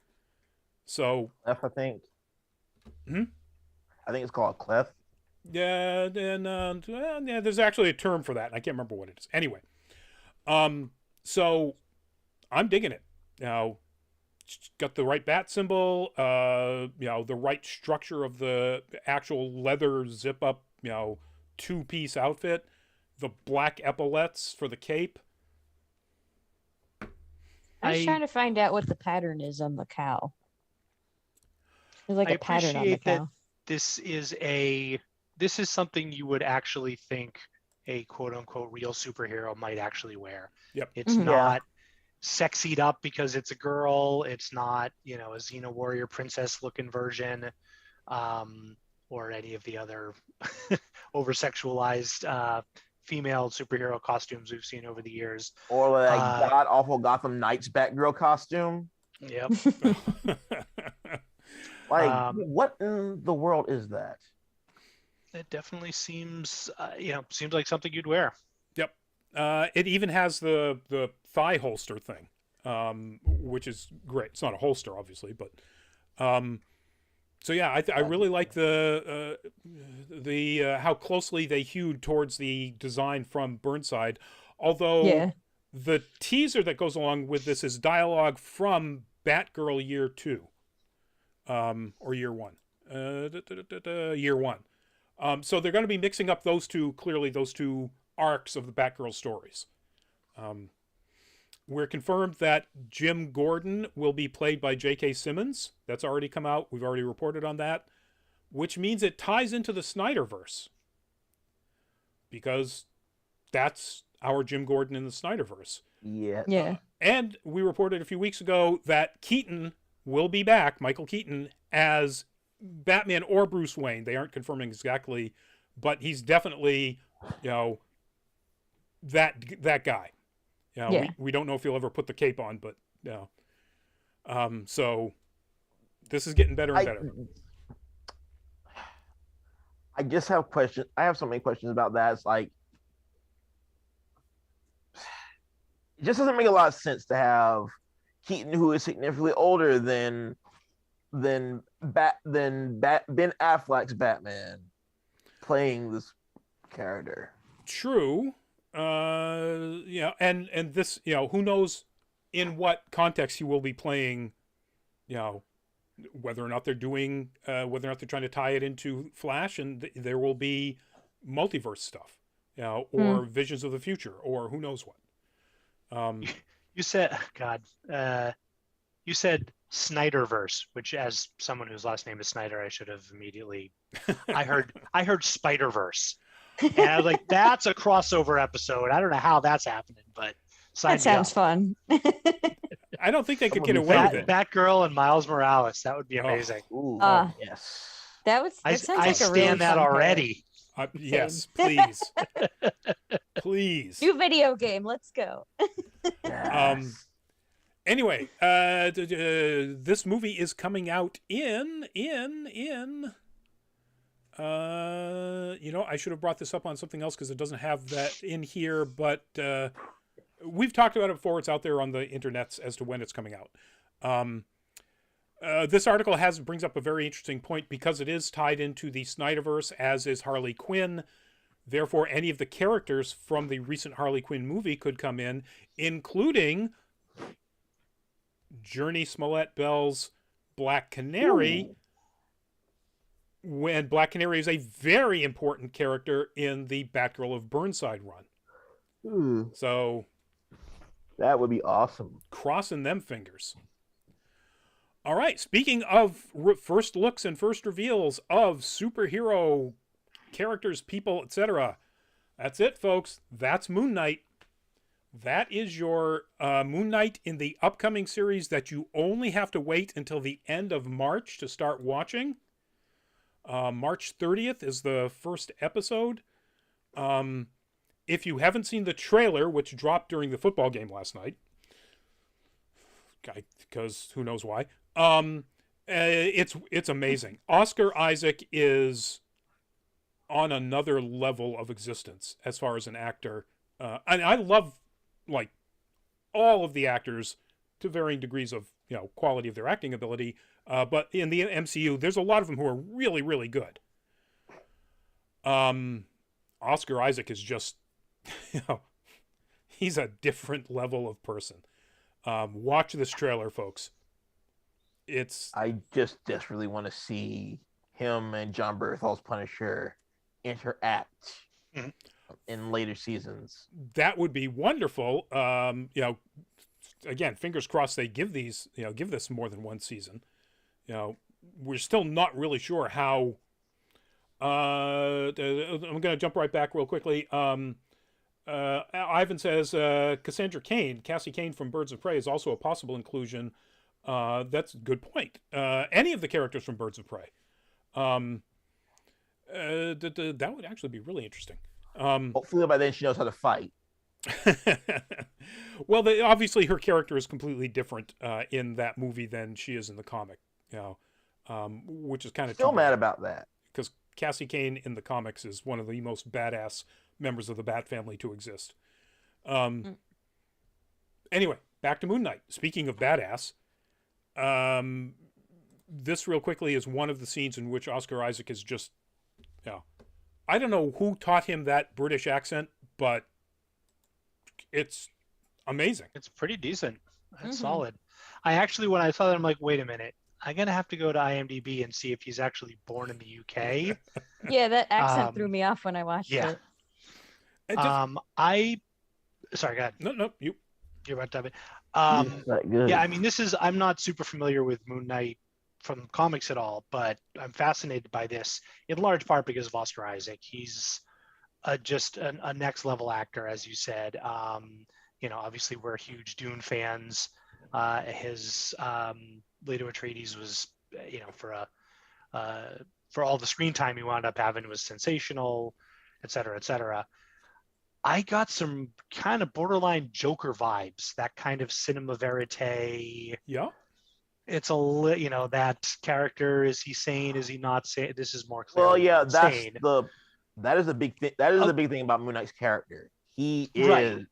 So Clef, I think. Hmm? I think it's called a clef. yeah, and yeah, there's actually a term for that, and I can't remember what it is. Anyway, so I'm digging it. Got the right bat symbol, the right structure of the actual leather zip up, two-piece outfit, the black epaulets for the cape. I was trying to find out what the pattern is on the cow. There's like I a pattern on the appreciate that cow. this is something you would actually think a quote unquote real superhero might actually wear. Yep. It's Mhm. not sexied up because it's a girl. It's not, a Xena warrior princess looking version, or any of the other over sexualized female superhero costumes we've seen over the years. Or like god awful Gotham Knights Batgirl costume. Yep. Like, what in the world is that? It definitely seems like something you'd wear. Yep. It even has the thigh holster thing, which is great. It's not a holster, obviously, but so yeah, I really like the how closely they hewed towards the design from Burnside. Although Yeah. the teaser that goes along with this is dialogue from Batgirl Year 2, or Year 1, Year 1. So they're going to be mixing up those two arcs of the Batgirl stories. We're confirmed that Jim Gordon will be played by J.K. Simmons. That's already come out. We've already reported on that, which means it ties into the Snyderverse, because that's our Jim Gordon in the Snyderverse. Yeah. Yeah. And we reported a few weeks ago that Keaton will be back, Michael Keaton, as Batman or Bruce Wayne. They aren't confirming exactly, but he's definitely, that guy. Yeah. We don't know if he'll ever put the cape on, but so this is getting better and better. I just have questions. I have so many questions about that. It's like, it just doesn't make a lot of sense to have Keaton, who is significantly older than Ben Affleck's Batman, playing this character. True. And this, who knows in what context he will be playing, whether or not they're doing, whether or not they're trying to tie it into Flash, and there will be multiverse stuff, or visions of the future, or who knows what. You said, you said Snyderverse, which, as someone whose last name is Snyder, I should have immediately. I heard Spider-Verse, and I was like, that's a crossover episode. I don't know how that's happening, but That sounds fun. I don't think they could get away with it. Batgirl and Miles Morales. That would be amazing. Ooh, yes. That sounds like I a really stand that fun already. Yes, please. Please. New video game. Let's go. yes. Anyway, this movie is coming out in I should have brought this up on something else because it doesn't have that in here, but we've talked about it before. It's out there on the internets as to when it's coming out. This article brings up a very interesting point because it is tied into the Snyderverse, as is Harley Quinn. Therefore, any of the characters from the recent Harley Quinn movie could come in, including Journey Smollett-Bell's Black Canary. When Black Canary is a very important character in the Batgirl of Burnside run. So that would be awesome. Crossing them fingers. All right, speaking of first looks and first reveals of superhero characters, people, etc. That's it, folks. That's Moon Knight. That is your Moon Knight in the upcoming series that you only have to wait until the end of March to start watching. March 30th is the first episode. If you haven't seen the trailer, which dropped during the football game last night, because who knows why, it's amazing. Oscar Isaac is on another level of existence as far as an actor. And I love, like, all of the actors to varying degrees of, quality of their acting ability. But in the MCU, there's a lot of them who are really, really good. Oscar Isaac is just, he's a different level of person. Watch this trailer, folks. I just desperately want to see him and John Berthold's Punisher interact in later seasons. That would be wonderful. Again, fingers crossed they give this more than one season. We're still not really sure how. I'm going to jump right back real quickly. Ivan says Cassie Cain from Birds of Prey is also a possible inclusion. That's a good point. Any of the characters from Birds of Prey. That would actually be really interesting. Hopefully by then she knows how to fight. Well, obviously her character is completely different in that movie than she is in the comic. Which is kind of still mad about that, because Cassie Cain in the comics is one of the most badass members of the Bat family to exist. Anyway, back to Moon Knight. Speaking of badass, this real quickly is one of the scenes in which Oscar Isaac is just, I don't know who taught him that British accent, but it's amazing. It's pretty decent. It's solid. I actually, when I saw that, I'm like, wait a minute. I'm going to have to go to IMDb and see if he's actually born in the UK. Yeah, that accent threw me off when I watched it. Sorry, go ahead. No, you're about to good. Yeah, I mean, I'm not super familiar with Moon Knight from comics at all, but I'm fascinated by this in large part because of Oscar Isaac. He's just a next level actor, as you said. Obviously we're huge Dune fans. His Leto Atreides was, for all the screen time he wound up having was sensational, et cetera, et cetera. I got some kind of borderline Joker vibes, that kind of cinema verite. Yeah. It's that character, is he sane? Is he not sane? This is more clear. Well, yeah, sane. that is the big thing. That is the big thing about Moon Knight's character. He is right.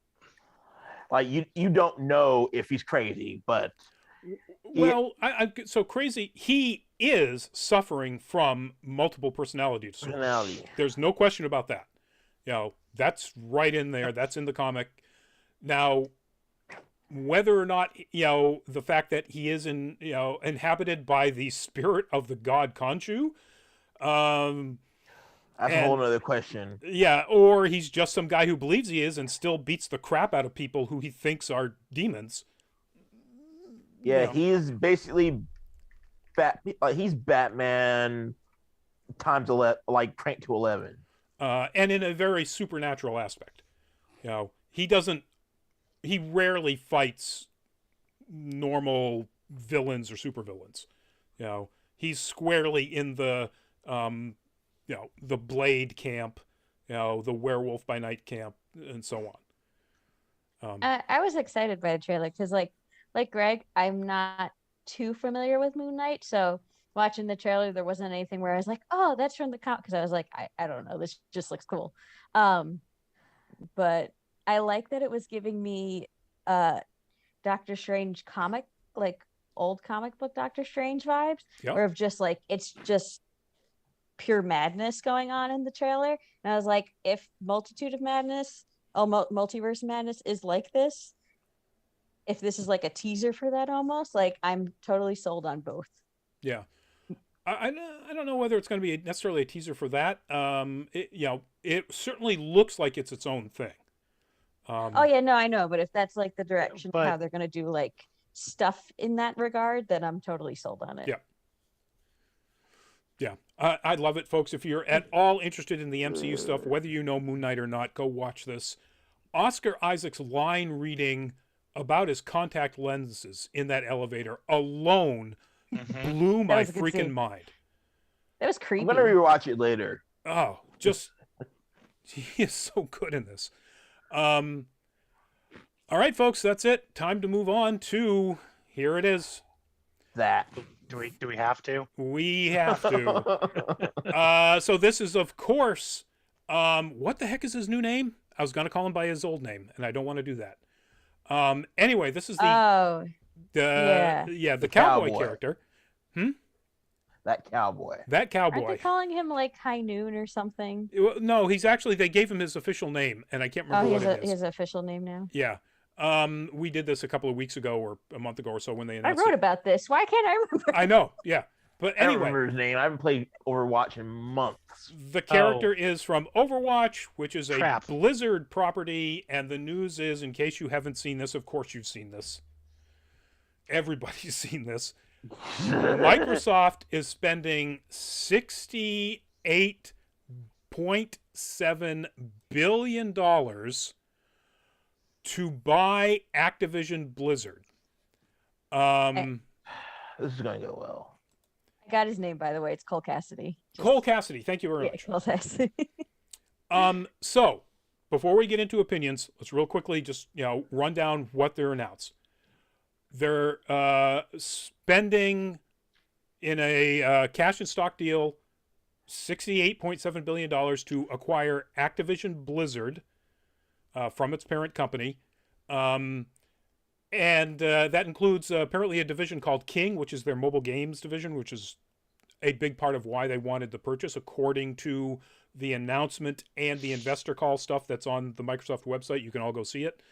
Like you don't know if he's crazy, but so crazy. He is suffering from multiple personality disorders. There's no question about that. That's right in there. That's in the comic. Now, whether or not the fact that he is inhabited by the spirit of the god Khonshu, that's a whole other question. Yeah, or he's just some guy who believes he is and still beats the crap out of people who he thinks are demons. Yeah, he's basically he's Batman times 11, like cranked to 11. And in a very supernatural aspect. He rarely fights normal villains or supervillains. He's squarely in the the Blade camp, the Werewolf by Night camp, and so on. I was excited by the trailer because, like Greg, I'm not too familiar with Moon Knight, so watching the trailer, there wasn't anything where I was like, "Oh, that's from the comic," because I was like, I don't know, this just looks cool. But I like that it was giving me Doctor Strange comic like old comic book Doctor Strange vibes, Yep. or of just like it's just pure madness going on in the trailer. And I was like, if Multitude of Madness, Multiverse Madness is like this, if this is like a teaser for that almost, like I'm totally sold on both. Yeah. I don't know whether it's going to be necessarily a teaser for that. It certainly looks like it's its own thing. Oh yeah, no, I know, but if that's like the direction But- how they're going to do like stuff in that regard, then I'm totally sold on it. Yeah. Yeah, I love it, folks. If you're at all interested in the MCU stuff, whether you know Moon Knight or not, go watch this. Oscar Isaac's line reading about his contact lenses in that elevator alone blew my was a good freaking scene. mind. That was creepy. I'm gonna rewatch it later. Oh, just he is so good in this. All right, folks, that's it. Time to move on to here it is. That. Do we have to? We have to. So this is, of course, what the heck is his new name? I was going to call him by his old name, and I don't want to do that. Anyway, this is the The cowboy cowboy. character. That cowboy. That Aren't cowboy. they calling him like High Noon or something? No, he's actually, they gave him his official name, and I can't Oh, remember he what has it is. his official name now. Yeah. We did this a couple of weeks ago or a month ago or so when they I announced wrote it. about this. Why can't I remember? I know, yeah. But I don't anyway, remember his name. I haven't played Overwatch in months. the character is from Overwatch, which is a Crap. Blizzard property, and the news is, in case you haven't seen this, of course you've seen this. Everybody's seen this. Microsoft is spending $68.7 billion to buy Activision Blizzard. This is gonna go well. I got his name, by the way. It's Cole Cassidy. Cole Cassidy, thank you very Yeah, much. Cole Cassidy. So before we get into opinions, let's real quickly just run down what they're announced. They're spending in a cash and stock deal $68.7 billion to acquire Activision Blizzard from its parent company. And that includes apparently a division called King, which is their mobile games division, which is a big part of why they wanted the purchase, according to the announcement and the investor call stuff that's on the Microsoft website. You can all go see it.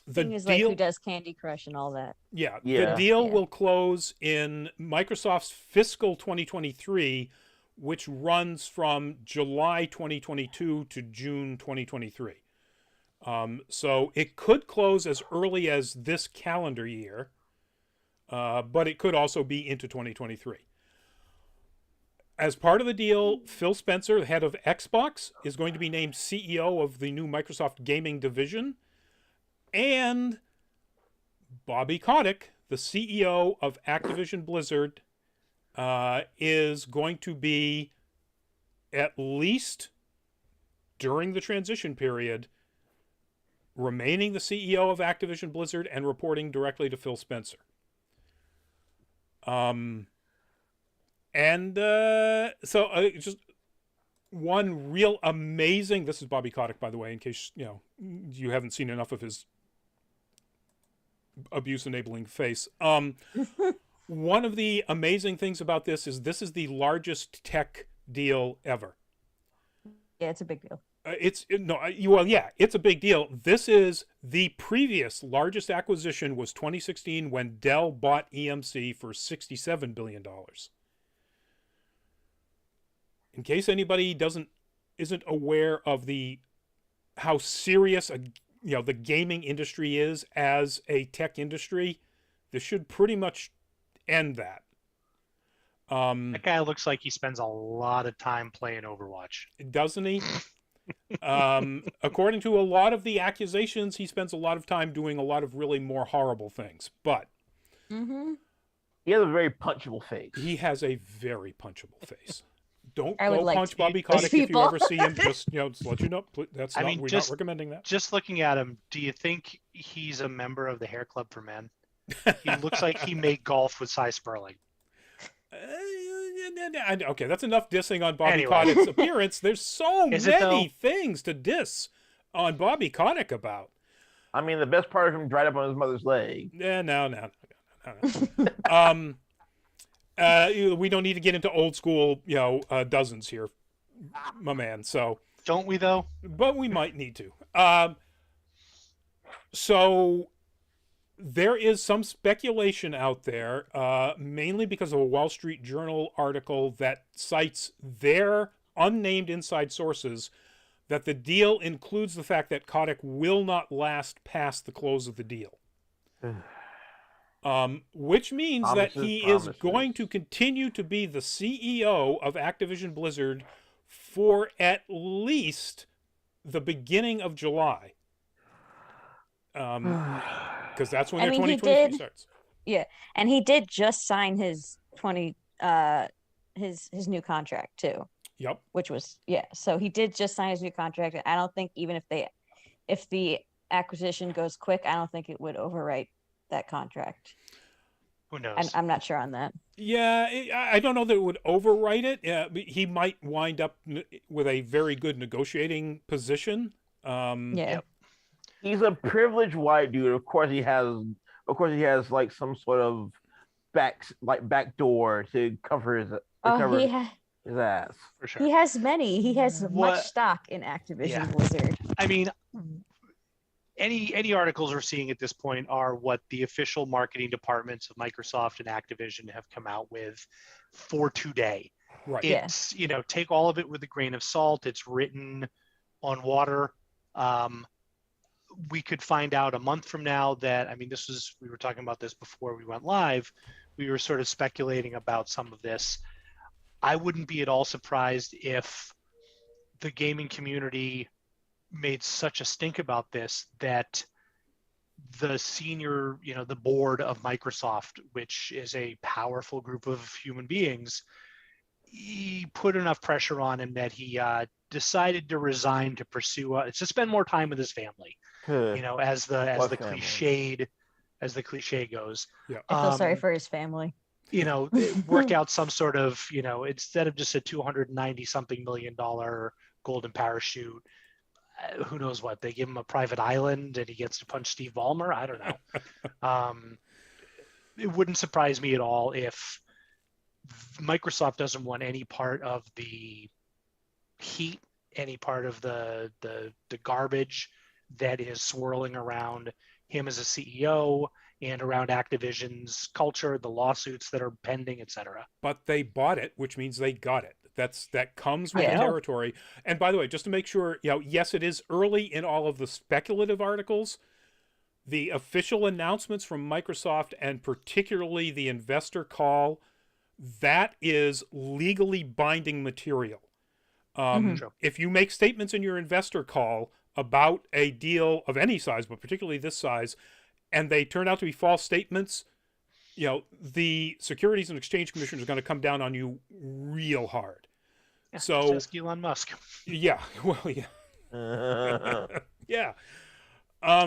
The King is like deal, who does Candy Crush and all that. yeah, Yeah. the deal Yeah. will close in Microsoft's fiscal 2023, which runs from July 2022 to June 2023. So it could close as early as this calendar year, but it could also be into 2023. As part of the deal, Phil Spencer, the head of Xbox, is going to be named CEO of the new Microsoft gaming division. And Bobby Kotick, the CEO of Activision Blizzard, is going to be, at least during the transition period, remaining the CEO of Activision Blizzard and reporting directly to Phil Spencer. Just one real amazing, this is Bobby Kotick, by the way, in case you haven't seen enough of his abuse enabling face. One of the amazing things about this is the largest tech deal ever. Yeah, it's a big deal. It's a big deal. This is the previous largest acquisition was 2016 when Dell bought EMC for $67 billion. In case anybody isn't aware of how serious the gaming industry is as a tech industry, this should pretty much end that. That guy looks like he spends a lot of time playing Overwatch. Doesn't he? According to a lot of the accusations, he spends a lot of time doing a lot of really more horrible things. But He has a very punchable face. he has a very punchable face. Don't I would go like punch to Bobby meet those Kotick if you people. ever see him. Just let you know. We're not recommending that. Just looking at him, do you think he's a member of the Hair Club for Men? He looks like he made golf with Cy Sperling. Okay, that's enough dissing on Bobby Anyway. Kotick's appearance. There's so Is it, many though? things to diss on Bobby Kotick about. I mean, the best part of him dried up on his mother's leg. Yeah, no. We don't need to get into old school, dozens here, my man. So, Don't we though? but we might need to. So there is some speculation out there, mainly because of a Wall Street Journal article that cites their unnamed inside sources, that the deal includes the fact that Kotick will not last past the close of the deal. Which means that he is going to continue to be the CEO of Activision Blizzard for at least the beginning of July. Because that's when their 2023 starts. Yeah, and he did just sign his his new contract too. Yep. Which was so he did just sign his new contract. I don't think even if the acquisition goes quick, I don't think it would overwrite that contract. Who knows? I'm not sure on that. Yeah, I don't know that it would overwrite it. He might wind up with a very good negotiating position. Yeah. He's a privileged white dude. Of course he has like some sort of back door to cover his ass. For sure. He has many. He has much stock in Activision Blizzard. I mean, any articles we're seeing at this point are what the official marketing departments of Microsoft and Activision have come out with for today. Right. It's, take all of it with a grain of salt. It's written on water. We could find out a month from now that, we were talking about this before we went live. We were sort of speculating about some of this. I wouldn't be at all surprised if the gaming community made such a stink about this that the senior, the board of Microsoft, which is a powerful group of human beings, he put enough pressure on him that he decided to resign to pursue to spend more time with his family. As the cliche goes. Yeah. I feel sorry for his family. Work out some sort of, instead of just a $290-something million golden parachute, who knows what, they give him a private island and he gets to punch Steve Ballmer. I don't know. It wouldn't surprise me at all if Microsoft doesn't want any part of the heat, any part of the garbage that is swirling around him as a CEO and around Activision's culture, the lawsuits that are pending, etc. But they bought it, which means they got it. That comes with the territory. And by the way, just to make sure, yes, it is early in all of the speculative articles. The official announcements from Microsoft, and particularly the investor call, that is legally binding material. If you make statements in your investor call about a deal of any size, but particularly this size, and they turn out to be false statements, the Securities and Exchange Commission is going to come down on you real hard. Yeah, so ask Elon Musk. Yeah, well, yeah. Yeah.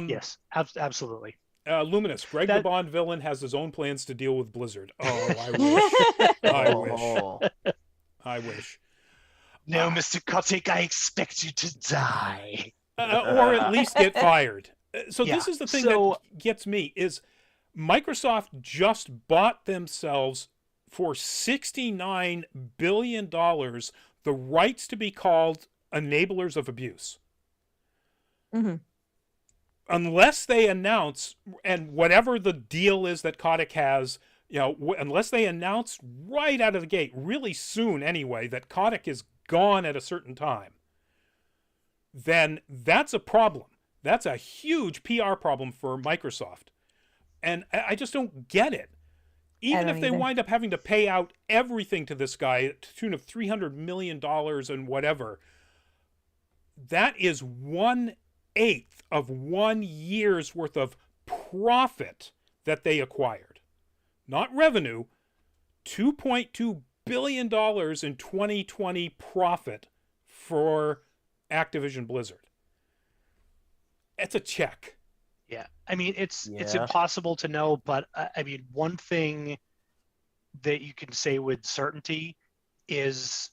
Yes, absolutely. Luminous, Greg the Bond villain has his own plans to deal with Blizzard. Oh, I wish. I wish. No, Mr. Kotick, I expect you to die. Or at least get fired. So this is the thing that gets me, is Microsoft just bought themselves for $69 billion the rights to be called enablers of abuse. Mm-hmm. Unless they announce, and whatever the deal is that Kotick has, unless they announce right out of the gate, really soon anyway, that Kotick is gone at a certain time, then that's a problem. That's a huge PR problem for Microsoft. And I just don't get it. Even if they wind up having to pay out everything to this guy to the tune of $300 million and whatever, that is 1/8 of 1 year's worth of profit that they acquired. Not revenue, $2.2 billion in 2020 profit for Activision Blizzard. It's a check. Yeah, it's impossible to know, but one thing that you can say with certainty is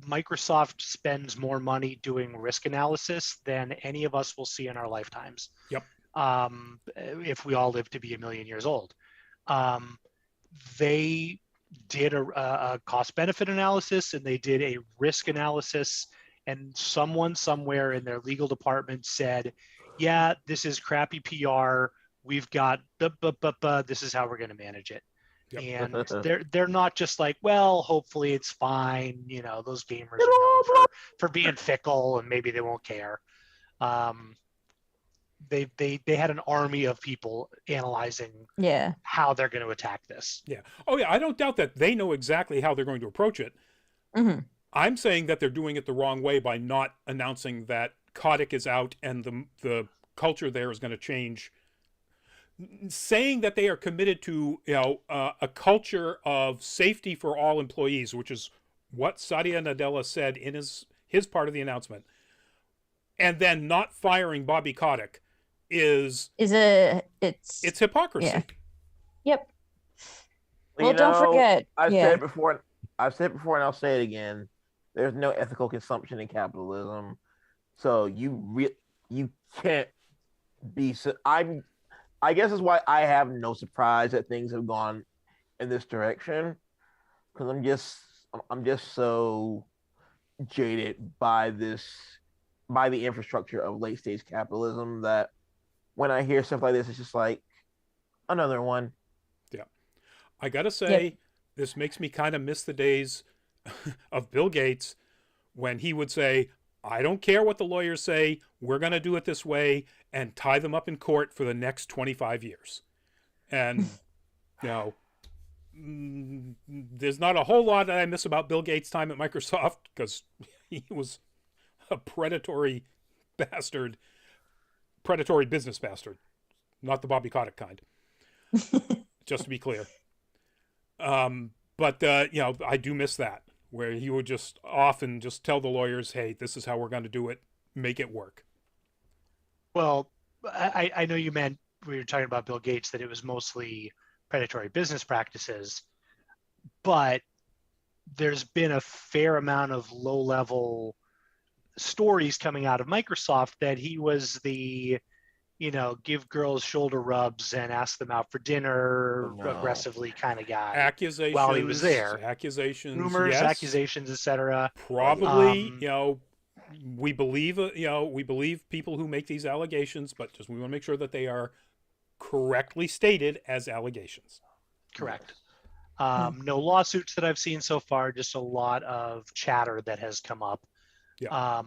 Microsoft spends more money doing risk analysis than any of us will see in our lifetimes. Yep. if we all live to be 1,000,000 years old. They did a cost benefit analysis and they did a risk analysis, and someone somewhere in their legal department said, yeah, this is crappy PR. We've got this is how we're going to manage it. Yep. And they're not just like, well, hopefully it's fine. You know, those gamers are known for being fickle and maybe they won't care. They had an army of people analyzing how they're going to attack this. Yeah. Oh yeah, I don't doubt that they know exactly how they're going to approach it. Mm-hmm. I'm saying that they're doing it the wrong way by not announcing that Kotick is out and the culture there is going to change. Saying that they are committed to a culture of safety for all employees, which is what Satya Nadella said in his part of the announcement, and then not firing Bobby Kotick it's hypocrisy. Yeah. Yep. Well, don't forget. I've said it before, and I'll say it again. There's no ethical consumption in capitalism, so you can't be. I guess that's why I have no surprise that things have gone in this direction, because I'm just so jaded by the infrastructure of late stage capitalism that when I hear stuff like this, it's just like another one. Yeah. I got to say, this makes me kind of miss the days of Bill Gates when he would say, I don't care what the lawyers say, we're going to do it this way, and tie them up in court for the next 25 years. And, there's not a whole lot that I miss about Bill Gates' time at Microsoft, because he was a predatory business bastard, not the Bobby Kotick kind, just to be clear. But I do miss that, where he would just often just tell the lawyers, hey, this is how we're going to do it, make it work. Well, I know you meant, we were talking about Bill Gates, that it was mostly predatory business practices, but there's been a fair amount of low-level stories coming out of Microsoft that he was the, give girls shoulder rubs and ask them out for dinner aggressively kind of guy. Accusations while he was there. Accusations. Rumors, yes. Accusations, etc. Probably, we believe people who make these allegations, but we want to make sure that they are correctly stated as allegations. Correct. No lawsuits that I've seen so far, just a lot of chatter that has come up. Yeah.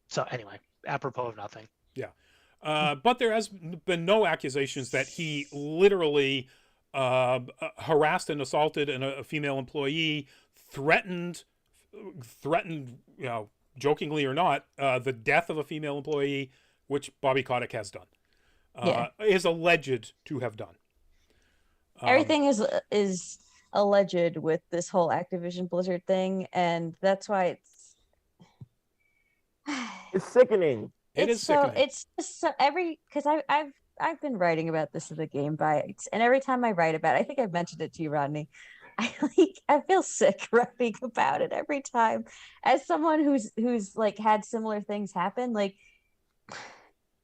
So anyway, apropos of nothing. Yeah. But there has been no accusations that he literally harassed and assaulted a female employee, threatened, jokingly or not, the death of a female employee, which Bobby Kotick has done. Is alleged to have done. Everything is alleged with this whole Activision Blizzard thing, and that's why it's sickening. It is sickening. It's just because I've been writing about this in the Game Bites, and every time I write about it, I think I've mentioned it to you, Rodney, I feel sick writing about it every time. As someone who's like had similar things happen, like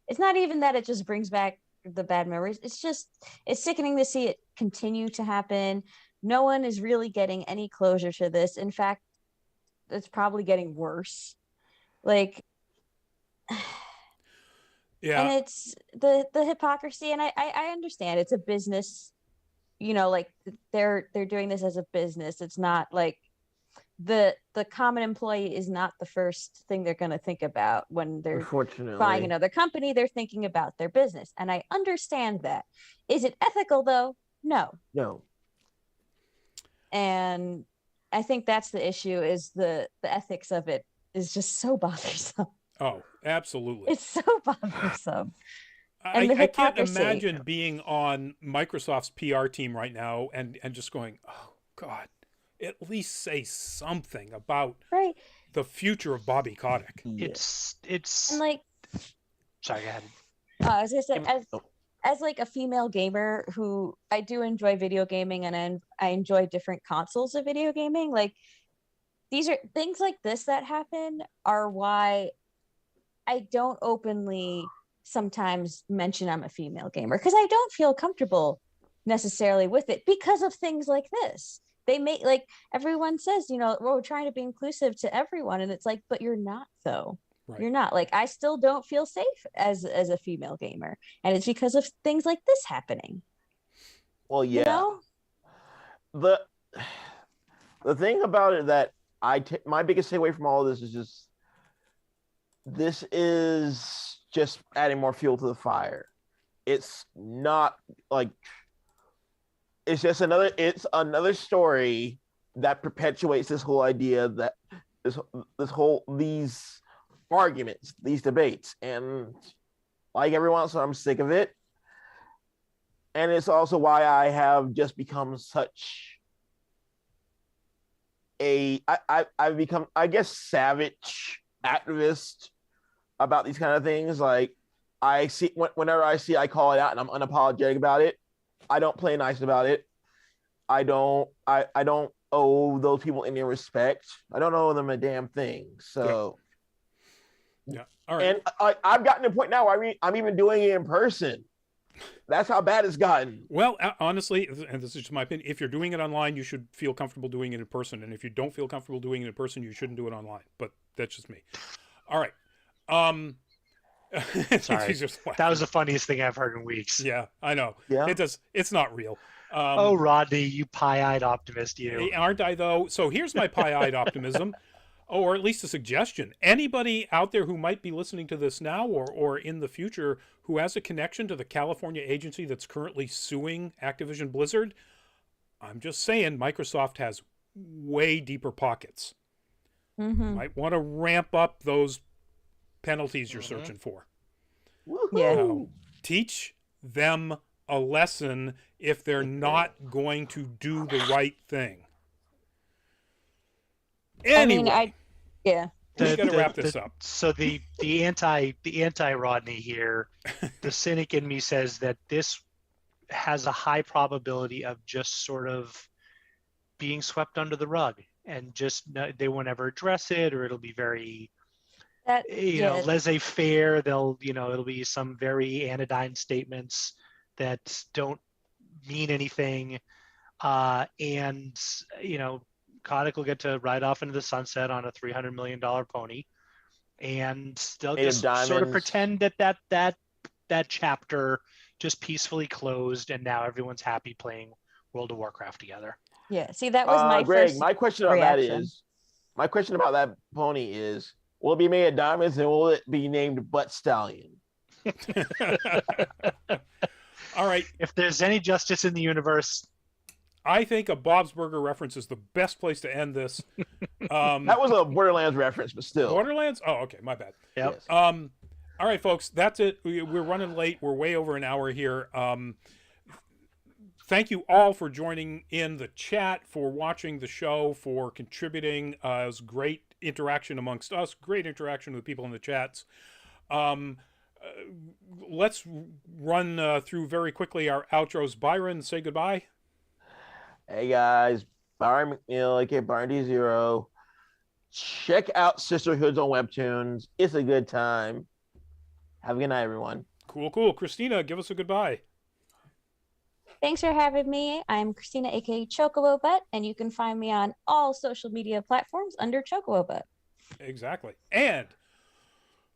it's not even that it just brings back the bad memories. It's sickening to see it continue to happen. No one is really getting any closure to this. In fact, it's probably getting worse. Like, yeah. And it's the hypocrisy, and I understand it's a business, like they're doing this as a business. It's not like the common employee is not the first thing they're going to think about when they're buying another company. They're thinking about their business, and I understand that. Is it ethical though? No. And I think that's the issue, is the ethics of it is just so bothersome. Oh, absolutely. It's so bothersome. I can't imagine being on Microsoft's PR team right now and just going, oh, God, at least say something about the future of Bobby Kotick. It's and like, sorry, go ahead. I was gonna say, as like a female gamer who I do enjoy video gaming, and I enjoy different consoles of video gaming, like these are things like this that happen are why I don't openly sometimes mention I'm a female gamer because I don't feel comfortable necessarily with it because of things like this. They make, like, everyone says, we're trying to be inclusive to everyone, and it's like, but you're not, though. Right. You're not. Like, I still don't feel safe as a female gamer, and it's because of things like this happening. Well, yeah. The thing about it that my biggest takeaway from all of this is just adding more fuel to the fire. It's not like it's another story that perpetuates this whole idea that these arguments, these debates, and like everyone else, I'm sick of it. And it's also why I have just become such I've become, I guess, savage activist about these kind of things. Like, whenever I see, I call it out, and I'm unapologetic about it. I don't play nice about it. I don't owe those people any respect. I don't owe them a damn thing. So, yeah. All right. And I've gotten to the point now where I'm even doing it in person. That's how bad it's gotten. Well, honestly, and this is just my opinion, if you're doing it online, you should feel comfortable doing it in person. And if you don't feel comfortable doing it in person, you shouldn't do it online. But that's just me. All right. Sorry. That was the funniest thing I've heard in weeks. Yeah, I know. Yeah. It's not real. Oh, Rodney, you pie-eyed optimist, you. Aren't I, though? So here's my pie-eyed optimism, or at least a suggestion. Anybody out there who might be listening to this now or in the future who has a connection to the California agency that's currently suing Activision Blizzard, I'm just saying Microsoft has way deeper pockets. Mm-hmm. Might want to ramp up those penalties you're searching for. Yeah. Teach them a lesson if they're not going to do the right thing. Anyway, we gotta wrap this up. So the anti Rodney here, the cynic in me says that this has a high probability of just sort of being swept under the rug, and just they won't ever address it, or it'll be very laissez-faire. It'll be some very anodyne statements that don't mean anything, and Kotick will get to ride off into the sunset on a $300 million pony, and they'll just sort of pretend that chapter just peacefully closed, and now everyone's happy playing World of Warcraft together. Yeah. See, that was my Greg, first my question about reaction. my question about that pony is, will it be made of diamonds, and will it be named Butt Stallion? All right. If there's any justice in the universe, I think a Bob's Burger reference is the best place to end this. That was a Borderlands reference, but still. Borderlands? Oh, okay. My bad. Yep. Yes. All right, folks. That's it. We're running late. We're way over an hour here. Thank you all for joining in the chat, for watching the show, for contributing. It was great interaction amongst us, great interaction with people in the chats. Let's run through very quickly our outros. Byron, say goodbye. Hey guys, Byron McNeil, aka Byron D0. Check out Sisterhoods on Webtoons. It's a good time. Have a good night, everyone. Cool. Christina, give us a goodbye. Thanks for having me. I'm Christina, aka Chocobo Butt, and you can find me on all social media platforms under Chocobo Butt. Exactly. And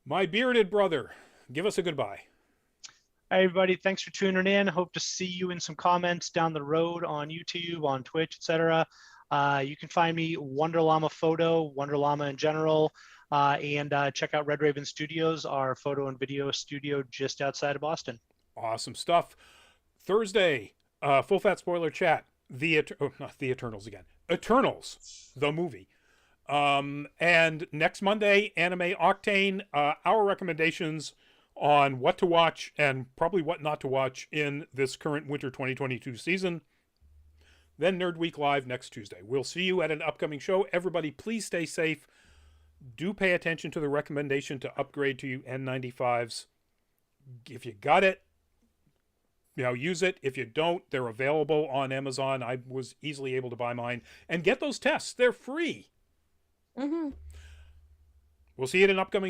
my bearded brother, give us a goodbye. Hi, everybody. Thanks for tuning in. Hope to see you in some comments down the road on YouTube, on Twitch, etc. You can find me Wonder Llama Photo, Wonder Llama in general, and check out Red Raven Studios, our photo and video studio just outside of Boston. Awesome stuff. Thursday, full fat spoiler chat. Not the Eternals again. Eternals, the movie. And next Monday, Anime Octane. Our recommendations on what to watch and probably what not to watch in this current winter 2022 season. Then Nerd Week Live next Tuesday. We'll see you at an upcoming show. Everybody, please stay safe. Do pay attention to the recommendation to upgrade to N95s. If you got it, use it. If you don't, they're available on Amazon. I was easily able to buy mine. And get those tests. They're free. Mm-hmm. We'll see you at an upcoming